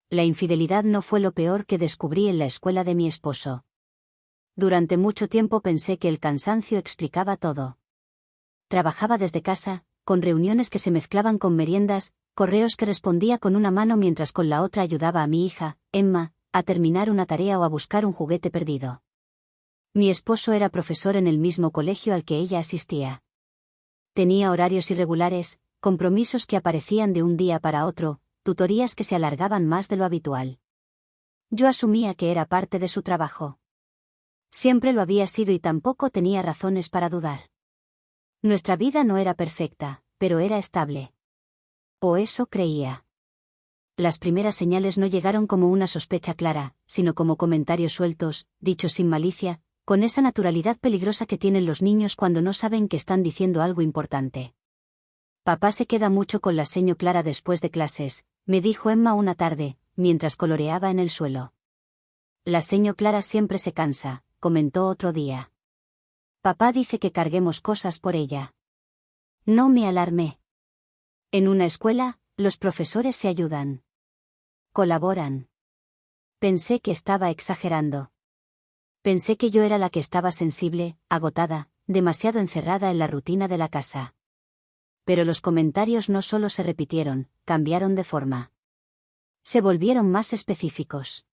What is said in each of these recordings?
La infidelidad no fue lo peor que descubrí en la escuela de mi esposo. Durante mucho tiempo pensé que el cansancio explicaba todo. Trabajaba desde casa, con reuniones que se mezclaban con meriendas, correos que respondía con una mano mientras con la otra ayudaba a mi hija, Emma, a terminar una tarea o a buscar un juguete perdido. Mi esposo era profesor en el mismo colegio al que ella asistía. Tenía horarios irregulares, compromisos que aparecían de un día para otro, tutorías que se alargaban más de lo habitual. Yo asumía que era parte de su trabajo. Siempre lo había sido y tampoco tenía razones para dudar. Nuestra vida no era perfecta, pero era estable. O eso creía. Las primeras señales no llegaron como una sospecha clara, sino como comentarios sueltos, dichos sin malicia, con esa naturalidad peligrosa que tienen los niños cuando no saben que están diciendo algo importante. Papá se queda mucho con la seño Clara después de clases, me dijo Emma una tarde, mientras coloreaba en el suelo. La seño Clara siempre se cansa, comentó otro día. Papá dice que carguemos cosas por ella. No me alarmé. En una escuela, los profesores se ayudan. Colaboran. Pensé que estaba exagerando. Pensé que yo era la que estaba sensible, agotada, demasiado encerrada en la rutina de la casa. Pero los comentarios no solo se repitieron, cambiaron de forma. Se volvieron más específicos.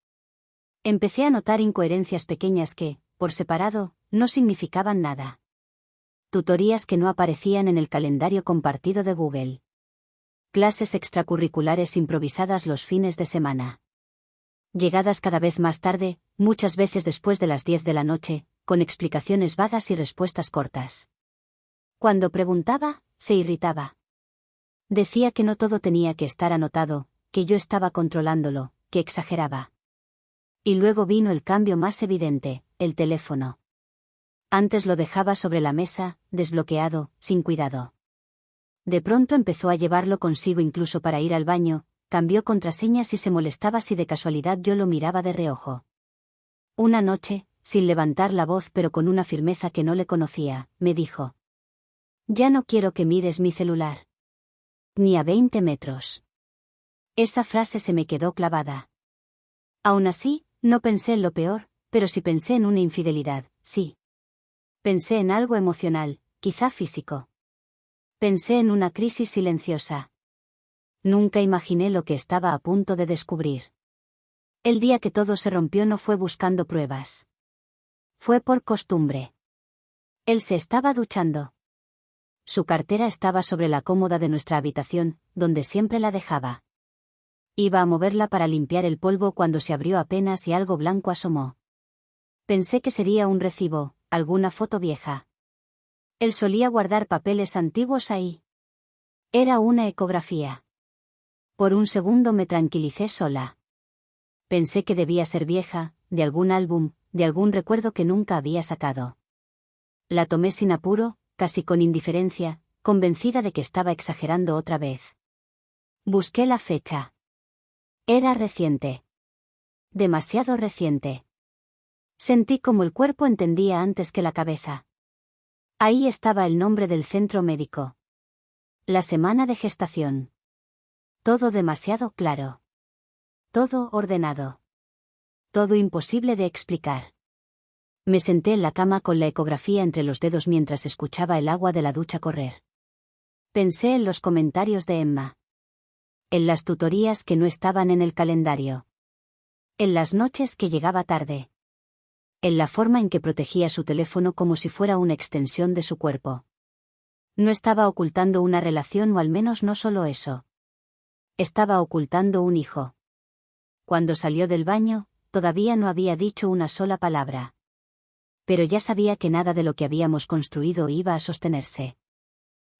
Empecé a notar incoherencias pequeñas que, por separado, no significaban nada. Tutorías que no aparecían en el calendario compartido de Google. Clases extracurriculares improvisadas los fines de semana. Llegadas cada vez más tarde, muchas veces después de las 10 de la noche, con explicaciones vagas y respuestas cortas. Cuando preguntaba, se irritaba. Decía que no todo tenía que estar anotado, que yo estaba controlándolo, que exageraba. Y luego vino el cambio más evidente, el teléfono. Antes lo dejaba sobre la mesa, desbloqueado, sin cuidado. De pronto empezó a llevarlo consigo incluso para ir al baño, cambió contraseñas y se molestaba si de casualidad yo lo miraba de reojo. Una noche, sin levantar la voz pero con una firmeza que no le conocía, me dijo: «Ya no quiero que mires mi celular. Ni a 20 metros». Esa frase se me quedó clavada. Aún así, no pensé en lo peor, pero sí pensé en una infidelidad, sí. Pensé en algo emocional, quizá físico. Pensé en una crisis silenciosa. Nunca imaginé lo que estaba a punto de descubrir. El día que todo se rompió no fue buscando pruebas. Fue por costumbre. Él se estaba duchando. Su cartera estaba sobre la cómoda de nuestra habitación, donde siempre la dejaba. Iba a moverla para limpiar el polvo cuando se abrió apenas y algo blanco asomó. Pensé que sería un recibo, alguna foto vieja. Él solía guardar papeles antiguos ahí. Era una ecografía. Por un segundo me tranquilicé sola. Pensé que debía ser vieja, de algún álbum, de algún recuerdo que nunca había sacado. La tomé sin apuro, casi con indiferencia, convencida de que estaba exagerando otra vez. Busqué la fecha. Era reciente. Demasiado reciente. Sentí como el cuerpo entendía antes que la cabeza. Ahí estaba el nombre del centro médico. La semana de gestación. Todo demasiado claro. Todo ordenado. Todo imposible de explicar. Me senté en la cama con la ecografía entre los dedos mientras escuchaba el agua de la ducha correr. Pensé en los comentarios de Emma. En las tutorías que no estaban en el calendario. En las noches que llegaba tarde. En la forma en que protegía su teléfono como si fuera una extensión de su cuerpo. No estaba ocultando una relación o al menos no solo eso. Estaba ocultando un hijo. Cuando salió del baño, todavía no había dicho una sola palabra. Pero ya sabía que nada de lo que habíamos construido iba a sostenerse.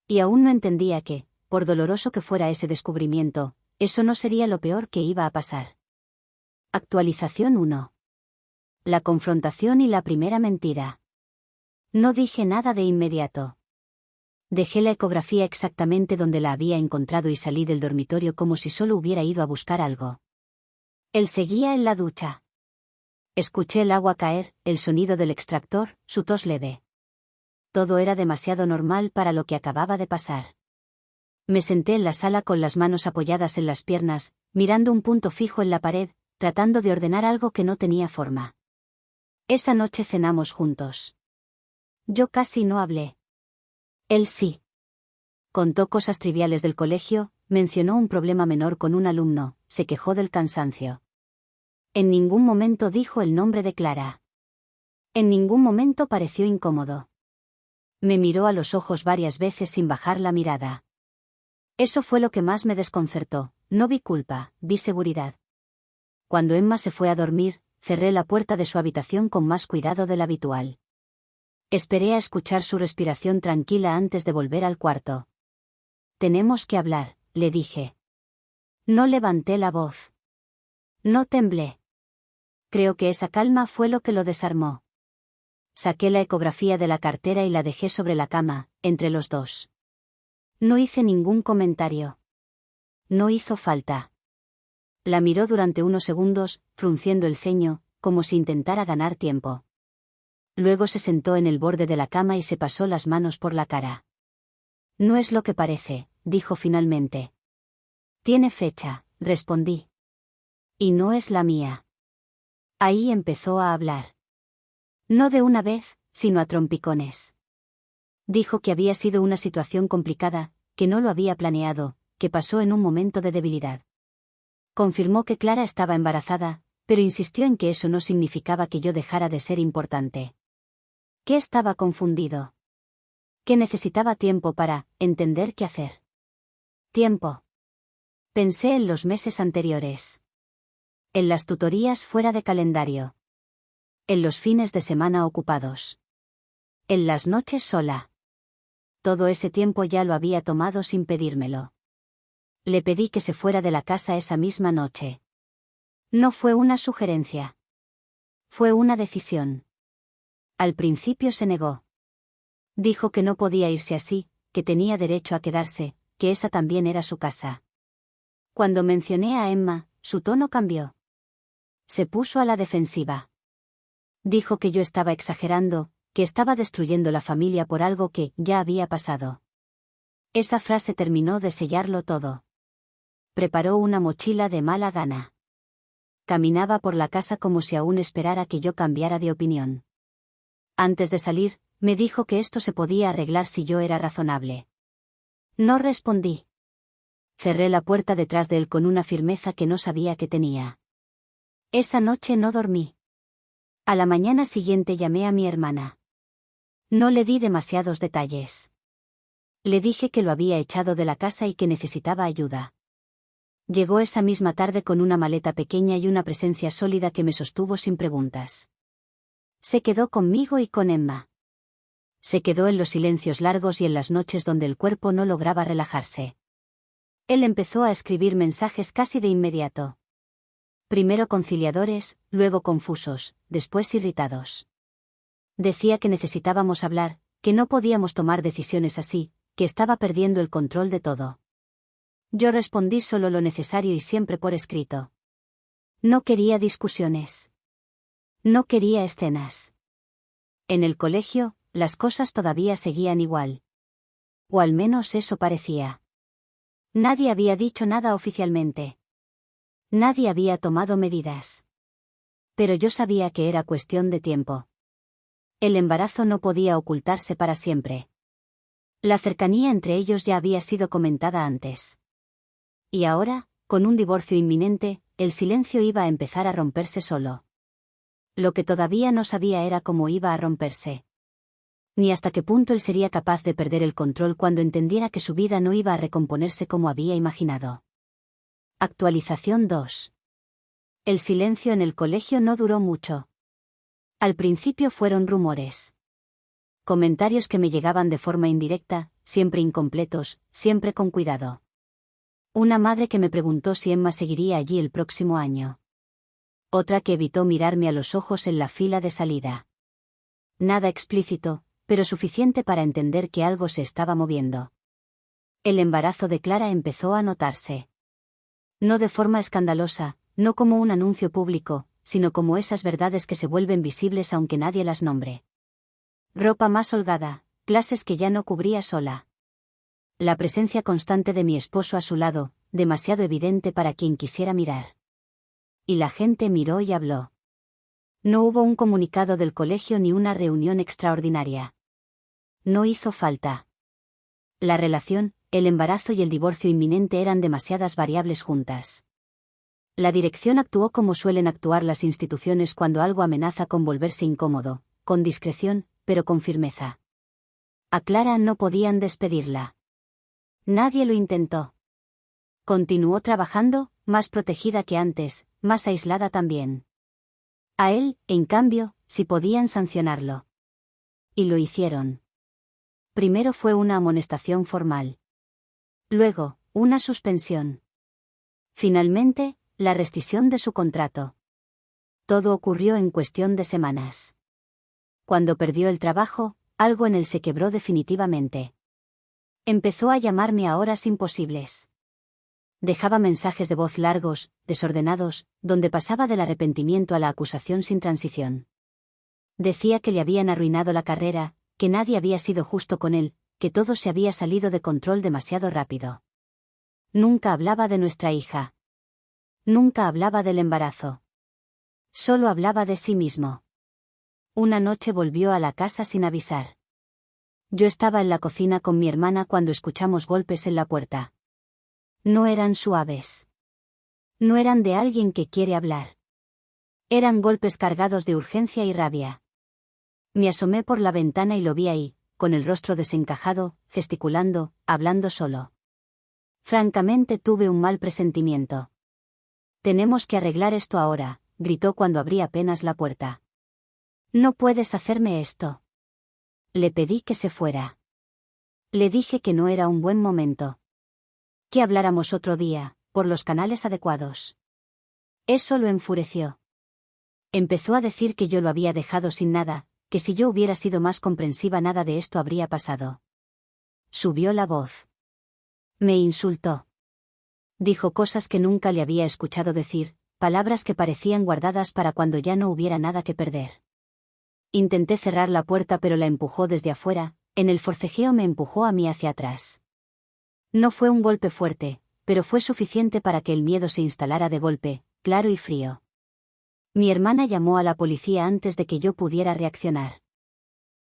Y aún no entendía que, por doloroso que fuera ese descubrimiento, eso no sería lo peor que iba a pasar. Actualización 1. La confrontación y la primera mentira. No dije nada de inmediato. Dejé la ecografía exactamente donde la había encontrado y salí del dormitorio como si solo hubiera ido a buscar algo. Él seguía en la ducha. Escuché el agua caer, el sonido del extractor, su tos leve. Todo era demasiado normal para lo que acababa de pasar. Me senté en la sala con las manos apoyadas en las piernas, mirando un punto fijo en la pared, tratando de ordenar algo que no tenía forma. Esa noche cenamos juntos. Yo casi no hablé. Él sí. Contó cosas triviales del colegio, mencionó un problema menor con un alumno, se quejó del cansancio. En ningún momento dijo el nombre de Clara. En ningún momento pareció incómodo. Me miró a los ojos varias veces sin bajar la mirada. Eso fue lo que más me desconcertó. No vi culpa, vi seguridad. Cuando Emma se fue a dormir, cerré la puerta de su habitación con más cuidado del habitual. Esperé a escuchar su respiración tranquila antes de volver al cuarto. Tenemos que hablar, le dije. No levanté la voz. No temblé. Creo que esa calma fue lo que lo desarmó. Saqué la ecografía de la cartera y la dejé sobre la cama, entre los dos. No hice ningún comentario. No hizo falta. La miró durante unos segundos, frunciendo el ceño, como si intentara ganar tiempo. Luego se sentó en el borde de la cama y se pasó las manos por la cara. No es lo que parece, dijo finalmente. Tiene fecha, respondí. Y no es la mía. Ahí empezó a hablar. No de una vez, sino a trompicones. Dijo que había sido una situación complicada, que no lo había planeado, que pasó en un momento de debilidad. Confirmó que Clara estaba embarazada, pero insistió en que eso no significaba que yo dejara de ser importante. Que estaba confundido. Que necesitaba tiempo para entender qué hacer. Tiempo. Pensé en los meses anteriores. En las tutorías fuera de calendario. En los fines de semana ocupados. En las noches sola. Todo ese tiempo ya lo había tomado sin pedírmelo. Le pedí que se fuera de la casa esa misma noche. No fue una sugerencia. Fue una decisión. Al principio se negó. Dijo que no podía irse así, que tenía derecho a quedarse, que esa también era su casa. Cuando mencioné a Emma, su tono cambió. Se puso a la defensiva. Dijo que yo estaba exagerando, que estaba destruyendo la familia por algo que ya había pasado. Esa frase terminó de sellarlo todo. Preparó una mochila de mala gana. Caminaba por la casa como si aún esperara que yo cambiara de opinión. Antes de salir, me dijo que esto se podía arreglar si yo era razonable. No respondí. Cerré la puerta detrás de él con una firmeza que no sabía que tenía. Esa noche no dormí. A la mañana siguiente llamé a mi hermana. No le di demasiados detalles. Le dije que lo había echado de la casa y que necesitaba ayuda. Llegó esa misma tarde con una maleta pequeña y una presencia sólida que me sostuvo sin preguntas. Se quedó conmigo y con Emma. Se quedó en los silencios largos y en las noches donde el cuerpo no lograba relajarse. Él empezó a escribir mensajes casi de inmediato. Primero conciliadores, luego confusos, después irritados. Decía que necesitábamos hablar, que no podíamos tomar decisiones así, que estaba perdiendo el control de todo. Yo respondí solo lo necesario y siempre por escrito. No quería discusiones. No quería escenas. En el colegio, las cosas todavía seguían igual. O al menos eso parecía. Nadie había dicho nada oficialmente. Nadie había tomado medidas. Pero yo sabía que era cuestión de tiempo. El embarazo no podía ocultarse para siempre. La cercanía entre ellos ya había sido comentada antes. Y ahora, con un divorcio inminente, el silencio iba a empezar a romperse solo. Lo que todavía no sabía era cómo iba a romperse. Ni hasta qué punto él sería capaz de perder el control cuando entendiera que su vida no iba a recomponerse como había imaginado. Actualización 2. El silencio en el colegio no duró mucho. Al principio fueron rumores. Comentarios que me llegaban de forma indirecta, siempre incompletos, siempre con cuidado. Una madre que me preguntó si Emma seguiría allí el próximo año. Otra que evitó mirarme a los ojos en la fila de salida. Nada explícito, pero suficiente para entender que algo se estaba moviendo. El embarazo de Clara empezó a notarse. No de forma escandalosa, no como un anuncio público, sino como esas verdades que se vuelven visibles aunque nadie las nombre. Ropa más holgada, clases que ya no cubría sola. La presencia constante de mi esposo a su lado, demasiado evidente para quien quisiera mirar. Y la gente miró y habló. No hubo un comunicado del colegio ni una reunión extraordinaria. No hizo falta. La relación, el embarazo y el divorcio inminente eran demasiadas variables juntas. La dirección actuó como suelen actuar las instituciones cuando algo amenaza con volverse incómodo, con discreción, pero con firmeza. A Clara no podían despedirla. Nadie lo intentó. Continuó trabajando, más protegida que antes, más aislada también. A él, en cambio, sí podían sancionarlo. Y lo hicieron. Primero fue una amonestación formal. Luego, una suspensión. Finalmente, la rescisión de su contrato. Todo ocurrió en cuestión de semanas. Cuando perdió el trabajo, algo en él se quebró definitivamente. Empezó a llamarme a horas imposibles. Dejaba mensajes de voz largos, desordenados, donde pasaba del arrepentimiento a la acusación sin transición. Decía que le habían arruinado la carrera, que nadie había sido justo con él, que todo se había salido de control demasiado rápido. Nunca hablaba de nuestra hija. Nunca hablaba del embarazo. Solo hablaba de sí mismo. Una noche volvió a la casa sin avisar. Yo estaba en la cocina con mi hermana cuando escuchamos golpes en la puerta. No eran suaves. No eran de alguien que quiere hablar. Eran golpes cargados de urgencia y rabia. Me asomé por la ventana y lo vi ahí, con el rostro desencajado, gesticulando, hablando solo. Francamente tuve un mal presentimiento. Tenemos que arreglar esto ahora, gritó cuando abrí apenas la puerta. No puedes hacerme esto. Le pedí que se fuera. Le dije que no era un buen momento. Que habláramos otro día, por los canales adecuados. Eso lo enfureció. Empezó a decir que yo lo había dejado sin nada, que si yo hubiera sido más comprensiva nada de esto habría pasado. Subió la voz. Me insultó. Dijo cosas que nunca le había escuchado decir, palabras que parecían guardadas para cuando ya no hubiera nada que perder. Intenté cerrar la puerta pero la empujó desde afuera, en el forcejeo me empujó a mí hacia atrás. No fue un golpe fuerte, pero fue suficiente para que el miedo se instalara de golpe, claro y frío. Mi hermana llamó a la policía antes de que yo pudiera reaccionar.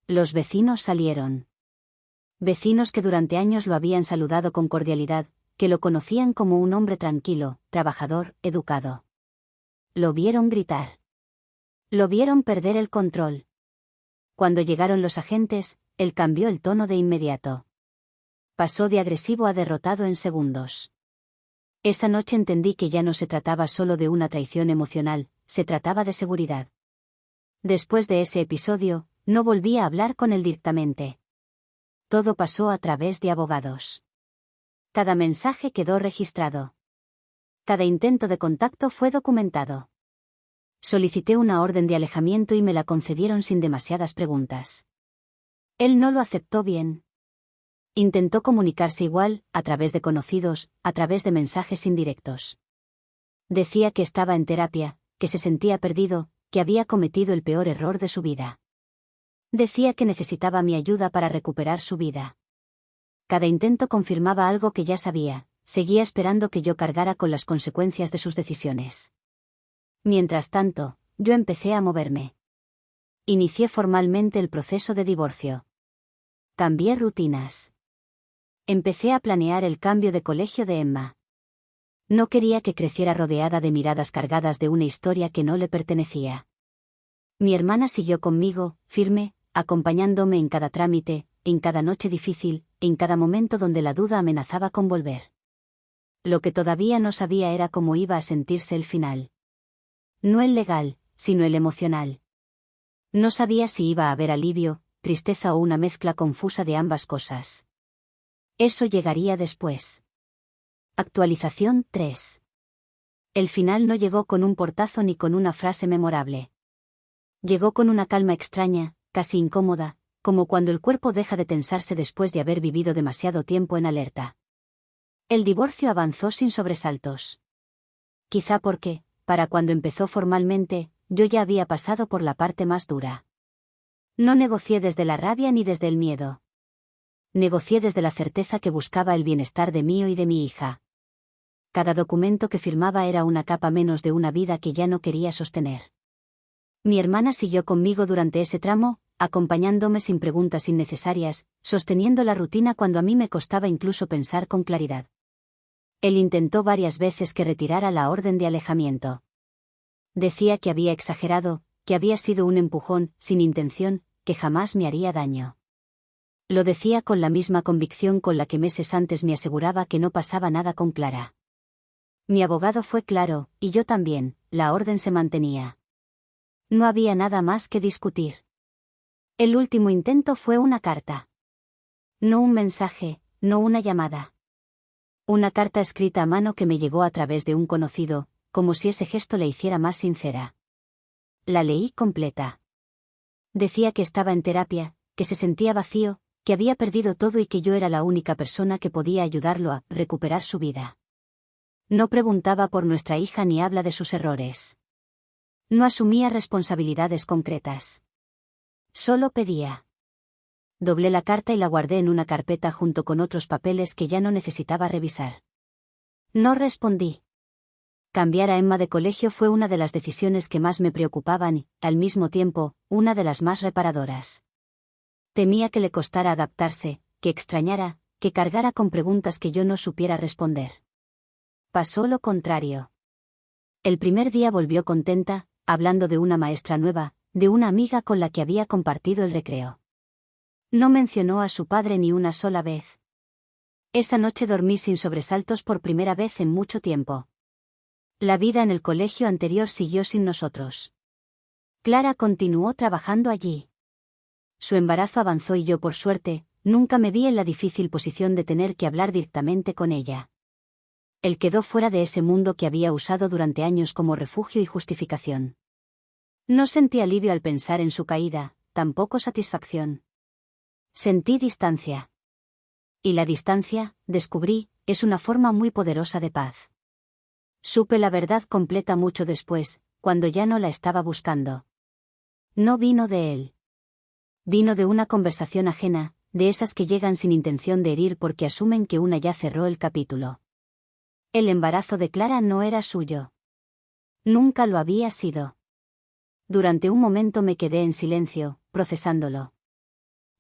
Los vecinos salieron. Vecinos que durante años lo habían saludado con cordialidad, que lo conocían como un hombre tranquilo, trabajador, educado. Lo vieron gritar. Lo vieron perder el control. Cuando llegaron los agentes, él cambió el tono de inmediato. Pasó de agresivo a derrotado en segundos. Esa noche entendí que ya no se trataba solo de una traición emocional, se trataba de seguridad. Después de ese episodio, no volví a hablar con él directamente. Todo pasó a través de abogados. Cada mensaje quedó registrado. Cada intento de contacto fue documentado. Solicité una orden de alejamiento y me la concedieron sin demasiadas preguntas. Él no lo aceptó bien. Intentó comunicarse igual, a través de conocidos, a través de mensajes indirectos. Decía que estaba en terapia, que se sentía perdido, que había cometido el peor error de su vida. Decía que necesitaba mi ayuda para recuperar su vida. Cada intento confirmaba algo que ya sabía, seguía esperando que yo cargara con las consecuencias de sus decisiones. Mientras tanto, yo empecé a moverme. Inicié formalmente el proceso de divorcio. Cambié rutinas. Empecé a planear el cambio de colegio de Emma. No quería que creciera rodeada de miradas cargadas de una historia que no le pertenecía. Mi hermana siguió conmigo, firme, acompañándome en cada trámite, en cada noche difícil, en cada momento donde la duda amenazaba con volver. Lo que todavía no sabía era cómo iba a sentirse el final. No el legal, sino el emocional. No sabía si iba a haber alivio, tristeza o una mezcla confusa de ambas cosas. Eso llegaría después. Actualización 3. El final no llegó con un portazo ni con una frase memorable. Llegó con una calma extraña, casi incómoda, como cuando el cuerpo deja de tensarse después de haber vivido demasiado tiempo en alerta. El divorcio avanzó sin sobresaltos. Quizá porque, para cuando empezó formalmente, yo ya había pasado por la parte más dura. No negocié desde la rabia ni desde el miedo. Negocié desde la certeza que buscaba el bienestar de mío y de mi hija. Cada documento que firmaba era una capa menos de una vida que ya no quería sostener. Mi hermana siguió conmigo durante ese tramo, acompañándome sin preguntas innecesarias, sosteniendo la rutina cuando a mí me costaba incluso pensar con claridad. Él intentó varias veces que retirara la orden de alejamiento. Decía que había exagerado, que había sido un empujón, sin intención, que jamás me haría daño. Lo decía con la misma convicción con la que meses antes me aseguraba que no pasaba nada con Clara. Mi abogado fue claro, y yo también, la orden se mantenía. No había nada más que discutir. El último intento fue una carta. No un mensaje, no una llamada. Una carta escrita a mano que me llegó a través de un conocido, como si ese gesto la hiciera más sincera. La leí completa. Decía que estaba en terapia, que se sentía vacío, que había perdido todo y que yo era la única persona que podía ayudarlo a recuperar su vida. No preguntaba por nuestra hija ni habla de sus errores. No asumía responsabilidades concretas. Solo pedía. Doblé la carta y la guardé en una carpeta junto con otros papeles que ya no necesitaba revisar. No respondí. Cambiar a Emma de colegio fue una de las decisiones que más me preocupaban y, al mismo tiempo, una de las más reparadoras. Temía que le costara adaptarse, que extrañara, que cargara con preguntas que yo no supiera responder. Pasó lo contrario. El primer día volvió contenta, hablando de una maestra nueva, de una amiga con la que había compartido el recreo. No mencionó a su padre ni una sola vez. Esa noche dormí sin sobresaltos por primera vez en mucho tiempo. La vida en el colegio anterior siguió sin nosotros. Clara continuó trabajando allí. Su embarazo avanzó y yo, por suerte, nunca me vi en la difícil posición de tener que hablar directamente con ella. Él quedó fuera de ese mundo que había usado durante años como refugio y justificación. No sentí alivio al pensar en su caída, tampoco satisfacción. Sentí distancia. Y la distancia, descubrí, es una forma muy poderosa de paz. Supe la verdad completa mucho después, cuando ya no la estaba buscando. No vino de él. Vino de una conversación ajena, de esas que llegan sin intención de herir porque asumen que una ya cerró el capítulo. El embarazo de Clara no era suyo. Nunca lo había sido. Durante un momento me quedé en silencio, procesándolo.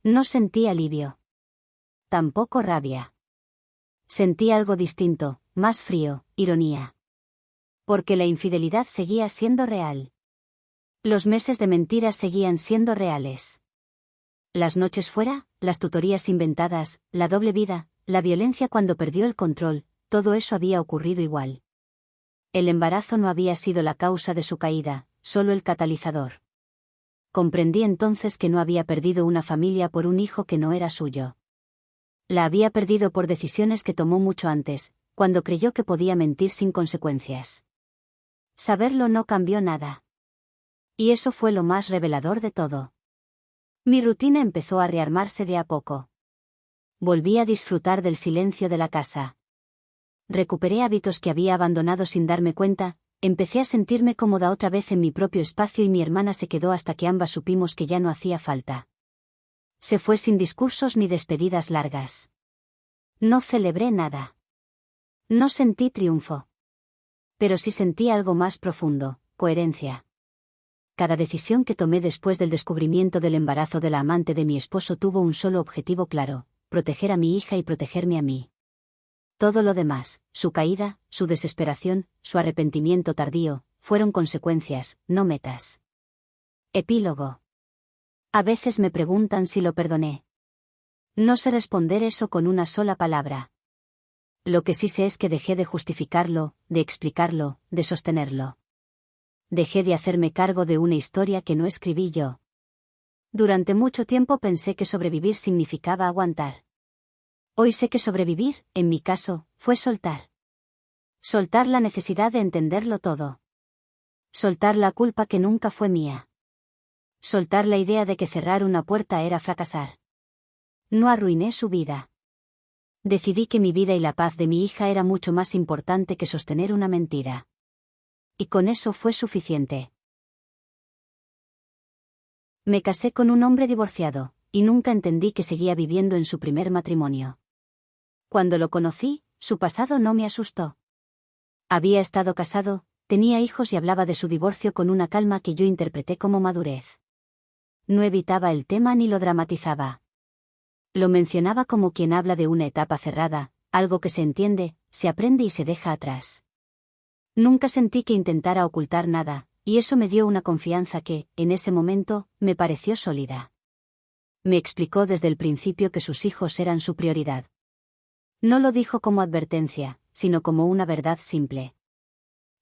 No sentí alivio. Tampoco rabia. Sentí algo distinto, más frío, ironía. Porque la infidelidad seguía siendo real. Los meses de mentiras seguían siendo reales. Las noches fuera, las tutorías inventadas, la doble vida, la violencia cuando perdió el control, todo eso había ocurrido igual. El embarazo no había sido la causa de su caída, solo el catalizador. Comprendí entonces que no había perdido una familia por un hijo que no era suyo. La había perdido por decisiones que tomó mucho antes, cuando creyó que podía mentir sin consecuencias. Saberlo no cambió nada. Y eso fue lo más revelador de todo. Mi rutina empezó a rearmarse de a poco. Volví a disfrutar del silencio de la casa. Recuperé hábitos que había abandonado sin darme cuenta, empecé a sentirme cómoda otra vez en mi propio espacio y mi hermana se quedó hasta que ambas supimos que ya no hacía falta. Se fue sin discursos ni despedidas largas. No celebré nada. No sentí triunfo. Pero sí sentí algo más profundo, coherencia. Cada decisión que tomé después del descubrimiento del embarazo de la amante de mi esposo tuvo un solo objetivo claro: proteger a mi hija y protegerme a mí. Todo lo demás, su caída, su desesperación, su arrepentimiento tardío, fueron consecuencias, no metas. Epílogo. A veces me preguntan si lo perdoné. No sé responder eso con una sola palabra. Lo que sí sé es que dejé de justificarlo, de explicarlo, de sostenerlo. Dejé de hacerme cargo de una historia que no escribí yo. Durante mucho tiempo pensé que sobrevivir significaba aguantar. Hoy sé que sobrevivir, en mi caso, fue soltar. Soltar la necesidad de entenderlo todo. Soltar la culpa que nunca fue mía. Soltar la idea de que cerrar una puerta era fracasar. No arruiné su vida. Decidí que mi vida y la paz de mi hija era mucho más importante que sostener una mentira. Y con eso fue suficiente. Me casé con un hombre divorciado, y nunca entendí que seguía viviendo en su primer matrimonio. Cuando lo conocí, su pasado no me asustó. Había estado casado, tenía hijos y hablaba de su divorcio con una calma que yo interpreté como madurez. No evitaba el tema ni lo dramatizaba. Lo mencionaba como quien habla de una etapa cerrada, algo que se entiende, se aprende y se deja atrás. Nunca sentí que intentara ocultar nada, y eso me dio una confianza que, en ese momento, me pareció sólida. Me explicó desde el principio que sus hijos eran su prioridad. No lo dijo como advertencia, sino como una verdad simple.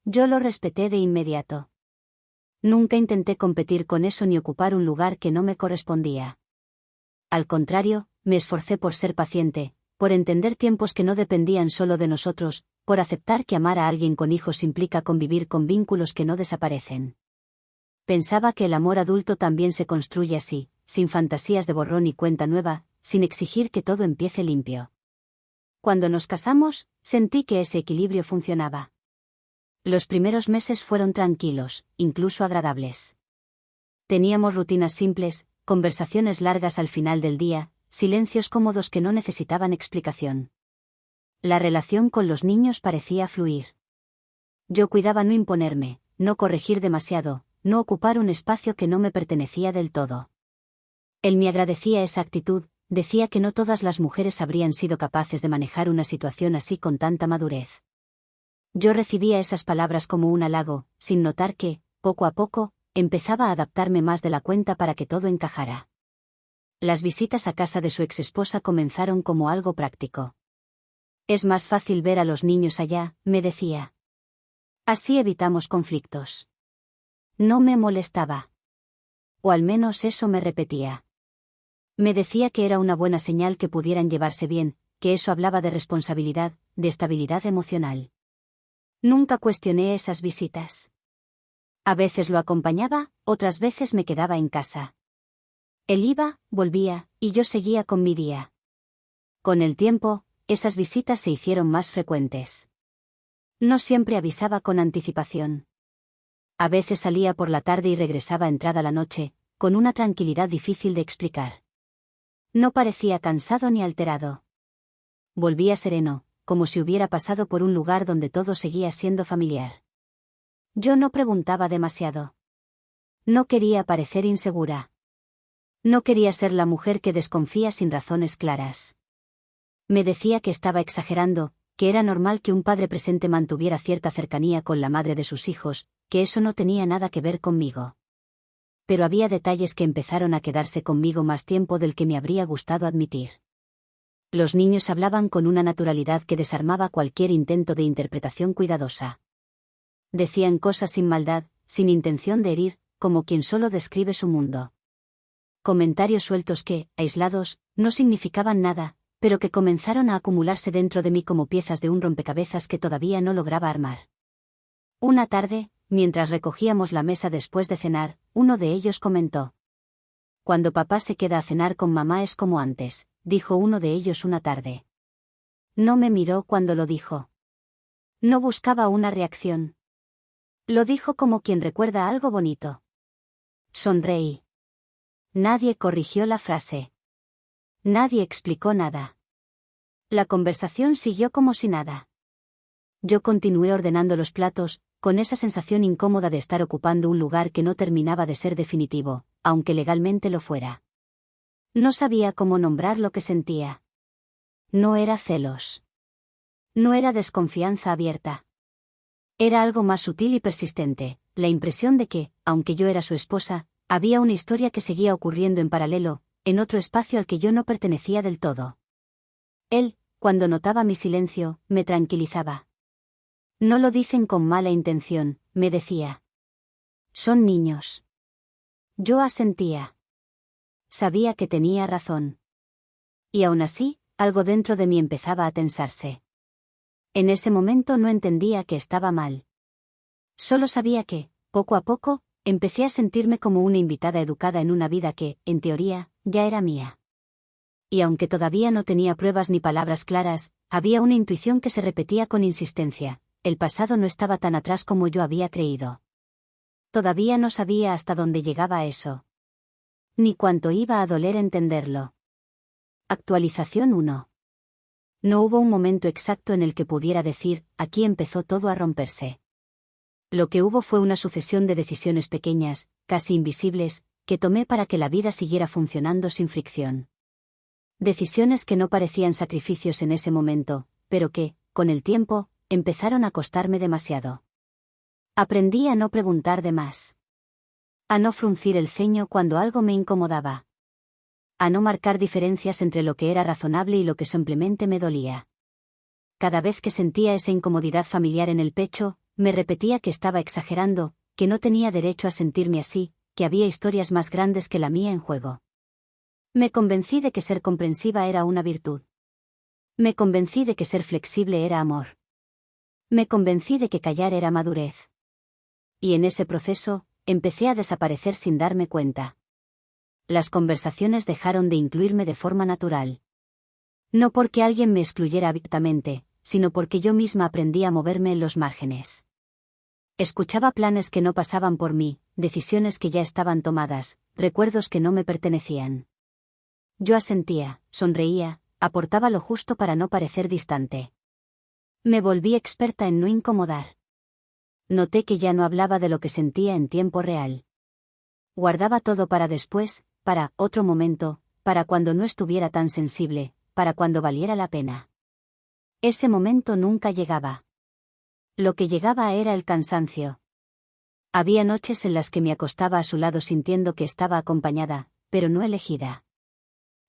Yo lo respeté de inmediato. Nunca intenté competir con eso ni ocupar un lugar que no me correspondía. Al contrario, me esforcé por ser paciente, por entender tiempos que no dependían solo de nosotros, por aceptar que amar a alguien con hijos implica convivir con vínculos que no desaparecen. Pensaba que el amor adulto también se construye así, sin fantasías de borrón y cuenta nueva, sin exigir que todo empiece limpio. Cuando nos casamos, sentí que ese equilibrio funcionaba. Los primeros meses fueron tranquilos, incluso agradables. Teníamos rutinas simples, conversaciones largas al final del día, silencios cómodos que no necesitaban explicación. La relación con los niños parecía fluir. Yo cuidaba no imponerme, no corregir demasiado, no ocupar un espacio que no me pertenecía del todo. Él me agradecía esa actitud, decía que no todas las mujeres habrían sido capaces de manejar una situación así con tanta madurez. Yo recibía esas palabras como un halago, sin notar que, poco a poco, empezaba a adaptarme más de la cuenta para que todo encajara. Las visitas a casa de su exesposa comenzaron como algo práctico. Es más fácil ver a los niños allá, me decía. Así evitamos conflictos. No me molestaba. O al menos eso me repetía. Me decía que era una buena señal que pudieran llevarse bien, que eso hablaba de responsabilidad, de estabilidad emocional. Nunca cuestioné esas visitas. A veces lo acompañaba, otras veces me quedaba en casa. Él iba, volvía, y yo seguía con mi día. Con el tiempo, esas visitas se hicieron más frecuentes. No siempre avisaba con anticipación. A veces salía por la tarde y regresaba entrada la noche, con una tranquilidad difícil de explicar. No parecía cansado ni alterado. Volvía sereno, como si hubiera pasado por un lugar donde todo seguía siendo familiar. Yo no preguntaba demasiado. No quería parecer insegura. No quería ser la mujer que desconfía sin razones claras. Me decía que estaba exagerando, que era normal que un padre presente mantuviera cierta cercanía con la madre de sus hijos, que eso no tenía nada que ver conmigo. Pero había detalles que empezaron a quedarse conmigo más tiempo del que me habría gustado admitir. Los niños hablaban con una naturalidad que desarmaba cualquier intento de interpretación cuidadosa. Decían cosas sin maldad, sin intención de herir, como quien solo describe su mundo. Comentarios sueltos que, aislados, no significaban nada, pero que comenzaron a acumularse dentro de mí como piezas de un rompecabezas que todavía no lograba armar. Una tarde, mientras recogíamos la mesa después de cenar, uno de ellos comentó: «Cuando papá se queda a cenar con mamá es como antes», dijo uno de ellos una tarde. No me miró cuando lo dijo. No buscaba una reacción. Lo dijo como quien recuerda algo bonito. Sonreí. Nadie corrigió la frase. Nadie explicó nada. La conversación siguió como si nada. Yo continué ordenando los platos, con esa sensación incómoda de estar ocupando un lugar que no terminaba de ser definitivo, aunque legalmente lo fuera. No sabía cómo nombrar lo que sentía. No era celos. No era desconfianza abierta. Era algo más sutil y persistente, la impresión de que, aunque yo era su esposa, había una historia que seguía ocurriendo en paralelo, en otro espacio al que yo no pertenecía del todo. Él, cuando notaba mi silencio, me tranquilizaba. No lo dicen con mala intención, me decía. Son niños. Yo asentía. Sabía que tenía razón. Y aún así, algo dentro de mí empezaba a tensarse. En ese momento no entendía que estaba mal. Solo sabía que, poco a poco, empecé a sentirme como una invitada educada en una vida que, en teoría, ya era mía. Y aunque todavía no tenía pruebas ni palabras claras, había una intuición que se repetía con insistencia: el pasado no estaba tan atrás como yo había creído. Todavía no sabía hasta dónde llegaba eso. Ni cuánto iba a doler entenderlo. Actualización 1. No hubo un momento exacto en el que pudiera decir, aquí empezó todo a romperse. Lo que hubo fue una sucesión de decisiones pequeñas, casi invisibles, que tomé para que la vida siguiera funcionando sin fricción. Decisiones que no parecían sacrificios en ese momento, pero que, con el tiempo, empezaron a costarme demasiado. Aprendí a no preguntar de más. A no fruncir el ceño cuando algo me incomodaba. A no marcar diferencias entre lo que era razonable y lo que simplemente me dolía. Cada vez que sentía esa incomodidad familiar en el pecho, me repetía que estaba exagerando, que no tenía derecho a sentirme así, que había historias más grandes que la mía en juego. Me convencí de que ser comprensiva era una virtud. Me convencí de que ser flexible era amor. Me convencí de que callar era madurez. Y en ese proceso, empecé a desaparecer sin darme cuenta. Las conversaciones dejaron de incluirme de forma natural. No porque alguien me excluyera abiertamente, sino porque yo misma aprendí a moverme en los márgenes. Escuchaba planes que no pasaban por mí, decisiones que ya estaban tomadas, recuerdos que no me pertenecían. Yo asentía, sonreía, aportaba lo justo para no parecer distante. Me volví experta en no incomodar. Noté que ya no hablaba de lo que sentía en tiempo real. Guardaba todo para después, para otro momento, para cuando no estuviera tan sensible, para cuando valiera la pena. Ese momento nunca llegaba. Lo que llegaba era el cansancio. Había noches en las que me acostaba a su lado sintiendo que estaba acompañada, pero no elegida.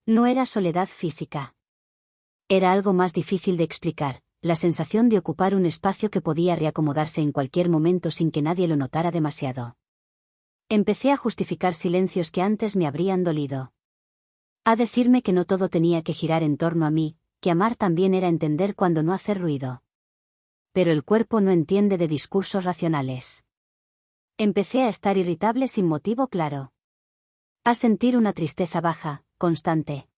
No era soledad física. Era algo más difícil de explicar, la sensación de ocupar un espacio que podía reacomodarse en cualquier momento sin que nadie lo notara demasiado. Empecé a justificar silencios que antes me habrían dolido. A decirme que no todo tenía que girar en torno a mí, que amar también era entender cuando no hacer ruido. Pero el cuerpo no entiende de discursos racionales. Empecé a estar irritable sin motivo claro. A sentir una tristeza baja, constante.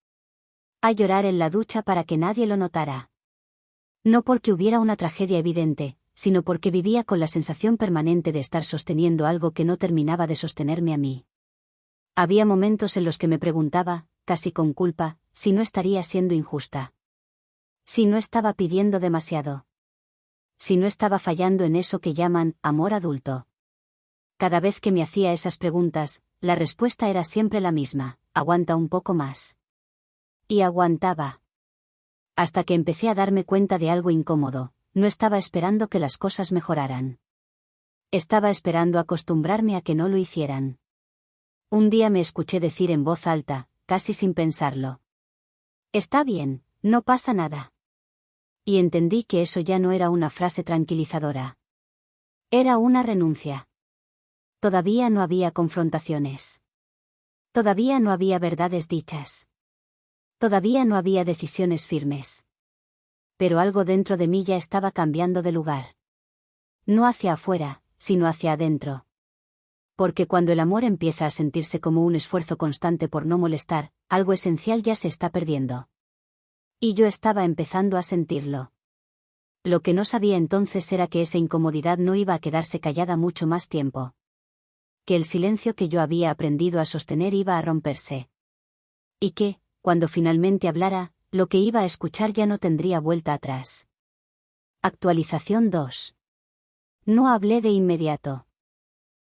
A llorar en la ducha para que nadie lo notara. No porque hubiera una tragedia evidente, sino porque vivía con la sensación permanente de estar sosteniendo algo que no terminaba de sostenerme a mí. Había momentos en los que me preguntaba, casi con culpa, si no estaría siendo injusta. Si no estaba pidiendo demasiado. Si no estaba fallando en eso que llaman amor adulto. Cada vez que me hacía esas preguntas, la respuesta era siempre la misma: aguanta un poco más. Y aguantaba. Hasta que empecé a darme cuenta de algo incómodo, no estaba esperando que las cosas mejoraran. Estaba esperando acostumbrarme a que no lo hicieran. Un día me escuché decir en voz alta, casi sin pensarlo: está bien, no pasa nada. Y entendí que eso ya no era una frase tranquilizadora. Era una renuncia. Todavía no había confrontaciones. Todavía no había verdades dichas. Todavía no había decisiones firmes. Pero algo dentro de mí ya estaba cambiando de lugar. No hacia afuera, sino hacia adentro. Porque cuando el amor empieza a sentirse como un esfuerzo constante por no molestar, algo esencial ya se está perdiendo. Y yo estaba empezando a sentirlo. Lo que no sabía entonces era que esa incomodidad no iba a quedarse callada mucho más tiempo. Que el silencio que yo había aprendido a sostener iba a romperse. Y que, cuando finalmente hablara, lo que iba a escuchar ya no tendría vuelta atrás. Actualización 2. No hablé de inmediato.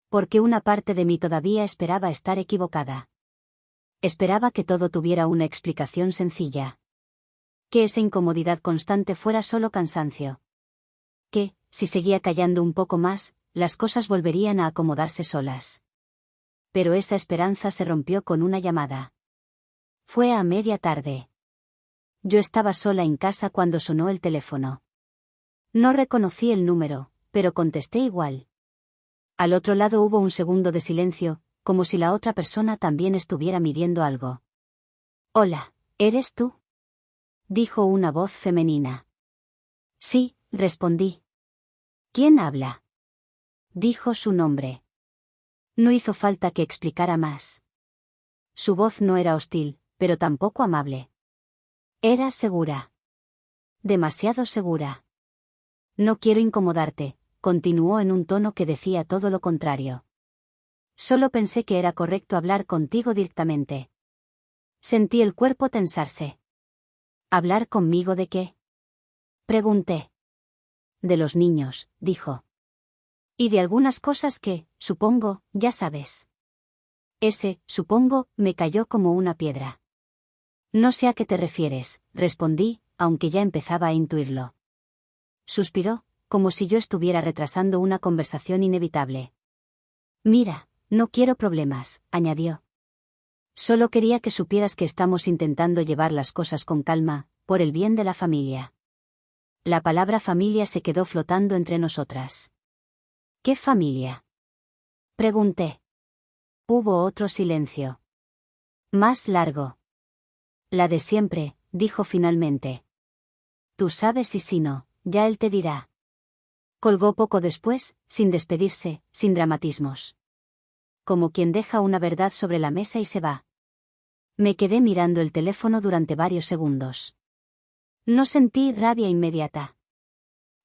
Porque una parte de mí todavía esperaba estar equivocada. Esperaba que todo tuviera una explicación sencilla. Que esa incomodidad constante fuera solo cansancio. Que, si seguía callando un poco más, las cosas volverían a acomodarse solas. Pero esa esperanza se rompió con una llamada. Fue a media tarde. Yo estaba sola en casa cuando sonó el teléfono. No reconocí el número, pero contesté igual. Al otro lado hubo un segundo de silencio, como si la otra persona también estuviera midiendo algo. Hola, ¿eres tú?, dijo una voz femenina. Sí, respondí. ¿Quién habla?, dijo su nombre. No hizo falta que explicara más. Su voz no era hostil, pero tampoco amable. Era segura. Demasiado segura. No quiero incomodarte, continuó en un tono que decía todo lo contrario. Solo pensé que era correcto hablar contigo directamente. Sentí el cuerpo tensarse. ¿Hablar conmigo de qué? Pregunté. De los niños, dijo. Y de algunas cosas que, supongo, ya sabes. Ese, supongo, me cayó como una piedra. No sé a qué te refieres, respondí, aunque ya empezaba a intuirlo. Suspiró, como si yo estuviera retrasando una conversación inevitable. Mira, no quiero problemas, añadió. Solo quería que supieras que estamos intentando llevar las cosas con calma, por el bien de la familia. La palabra familia se quedó flotando entre nosotras. ¿Qué familia? Pregunté. Hubo otro silencio. Más largo. La de siempre, dijo finalmente. Tú sabes y si no, ya él te dirá. Colgó poco después, sin despedirse, sin dramatismos. Como quien deja una verdad sobre la mesa y se va. Me quedé mirando el teléfono durante varios segundos. No sentí rabia inmediata.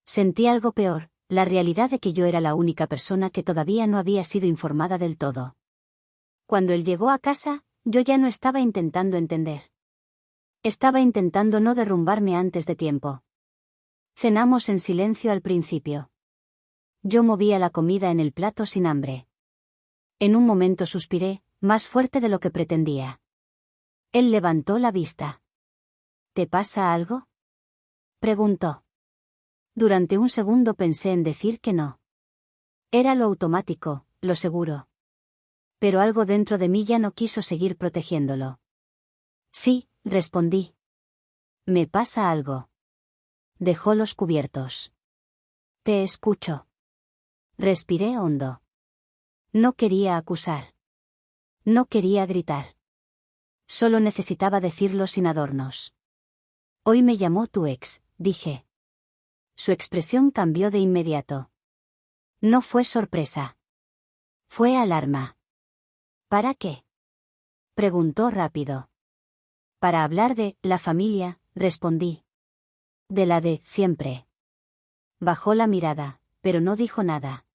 Sentí algo peor, la realidad de que yo era la única persona que todavía no había sido informada del todo. Cuando él llegó a casa, yo ya no estaba intentando entender. Estaba intentando no derrumbarme antes de tiempo. Cenamos en silencio al principio. Yo movía la comida en el plato sin hambre. En un momento suspiré, más fuerte de lo que pretendía. Él levantó la vista. ¿Te pasa algo? Preguntó. Durante un segundo pensé en decir que no. Era lo automático, lo seguro. Pero algo dentro de mí ya no quiso seguir protegiéndolo. Sí, respondí. Me pasa algo. Dejó los cubiertos. Te escucho. Respiré hondo. No quería acusar. No quería gritar. Solo necesitaba decirlo sin adornos. Hoy me llamó tu ex, dije. Su expresión cambió de inmediato. No fue sorpresa. Fue alarma. ¿Para qué? Preguntó rápido. Para hablar de la familia, respondí. De la de siempre. Bajó la mirada, pero no dijo nada.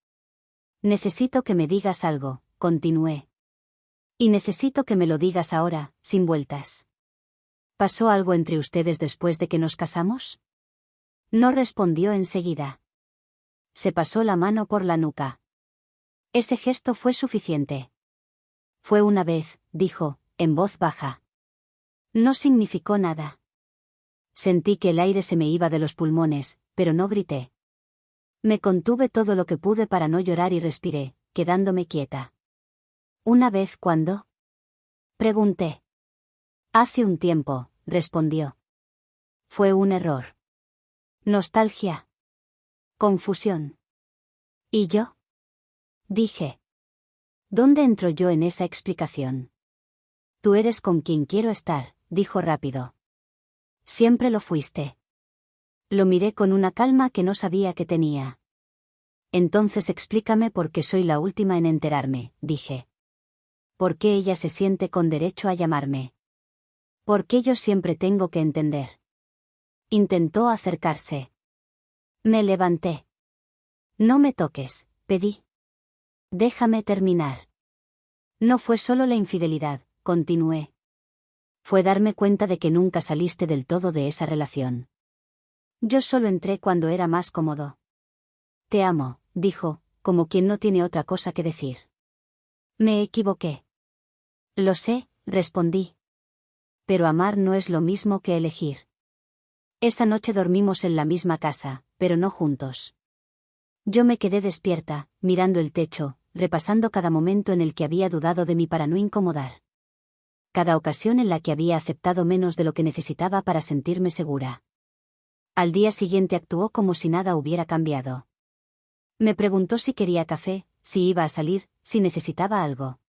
Necesito que me digas algo, continué. Y necesito que me lo digas ahora, sin vueltas. ¿Pasó algo entre ustedes después de que nos casamos? No respondió enseguida. Se pasó la mano por la nuca. Ese gesto fue suficiente. Fue una vez, dijo, en voz baja. No significó nada. Sentí que el aire se me iba de los pulmones, pero no grité. Me contuve todo lo que pude para no llorar y respiré, quedándome quieta. ¿Una vez cuándo? Pregunté. Hace un tiempo, respondió. Fue un error. Nostalgia. Confusión. ¿Y yo? Dije. ¿Dónde entro yo en esa explicación? Tú eres con quien quiero estar, dijo rápido. Siempre lo fuiste. Lo miré con una calma que no sabía que tenía. Entonces explícame por qué soy la última en enterarme, dije. ¿Por qué ella se siente con derecho a llamarme? ¿Por qué yo siempre tengo que entender? Intentó acercarse. Me levanté. No me toques, pedí. Déjame terminar. No fue solo la infidelidad, continué. Fue darme cuenta de que nunca saliste del todo de esa relación. Yo solo entré cuando era más cómodo. Te amo, dijo, como quien no tiene otra cosa que decir. Me equivoqué. Lo sé, respondí. Pero amar no es lo mismo que elegir. Esa noche dormimos en la misma casa, pero no juntos. Yo me quedé despierta, mirando el techo, repasando cada momento en el que había dudado de mí para no incomodar. Cada ocasión en la que había aceptado menos de lo que necesitaba para sentirme segura. Al día siguiente actuó como si nada hubiera cambiado. Me preguntó si quería café, si iba a salir, si necesitaba algo.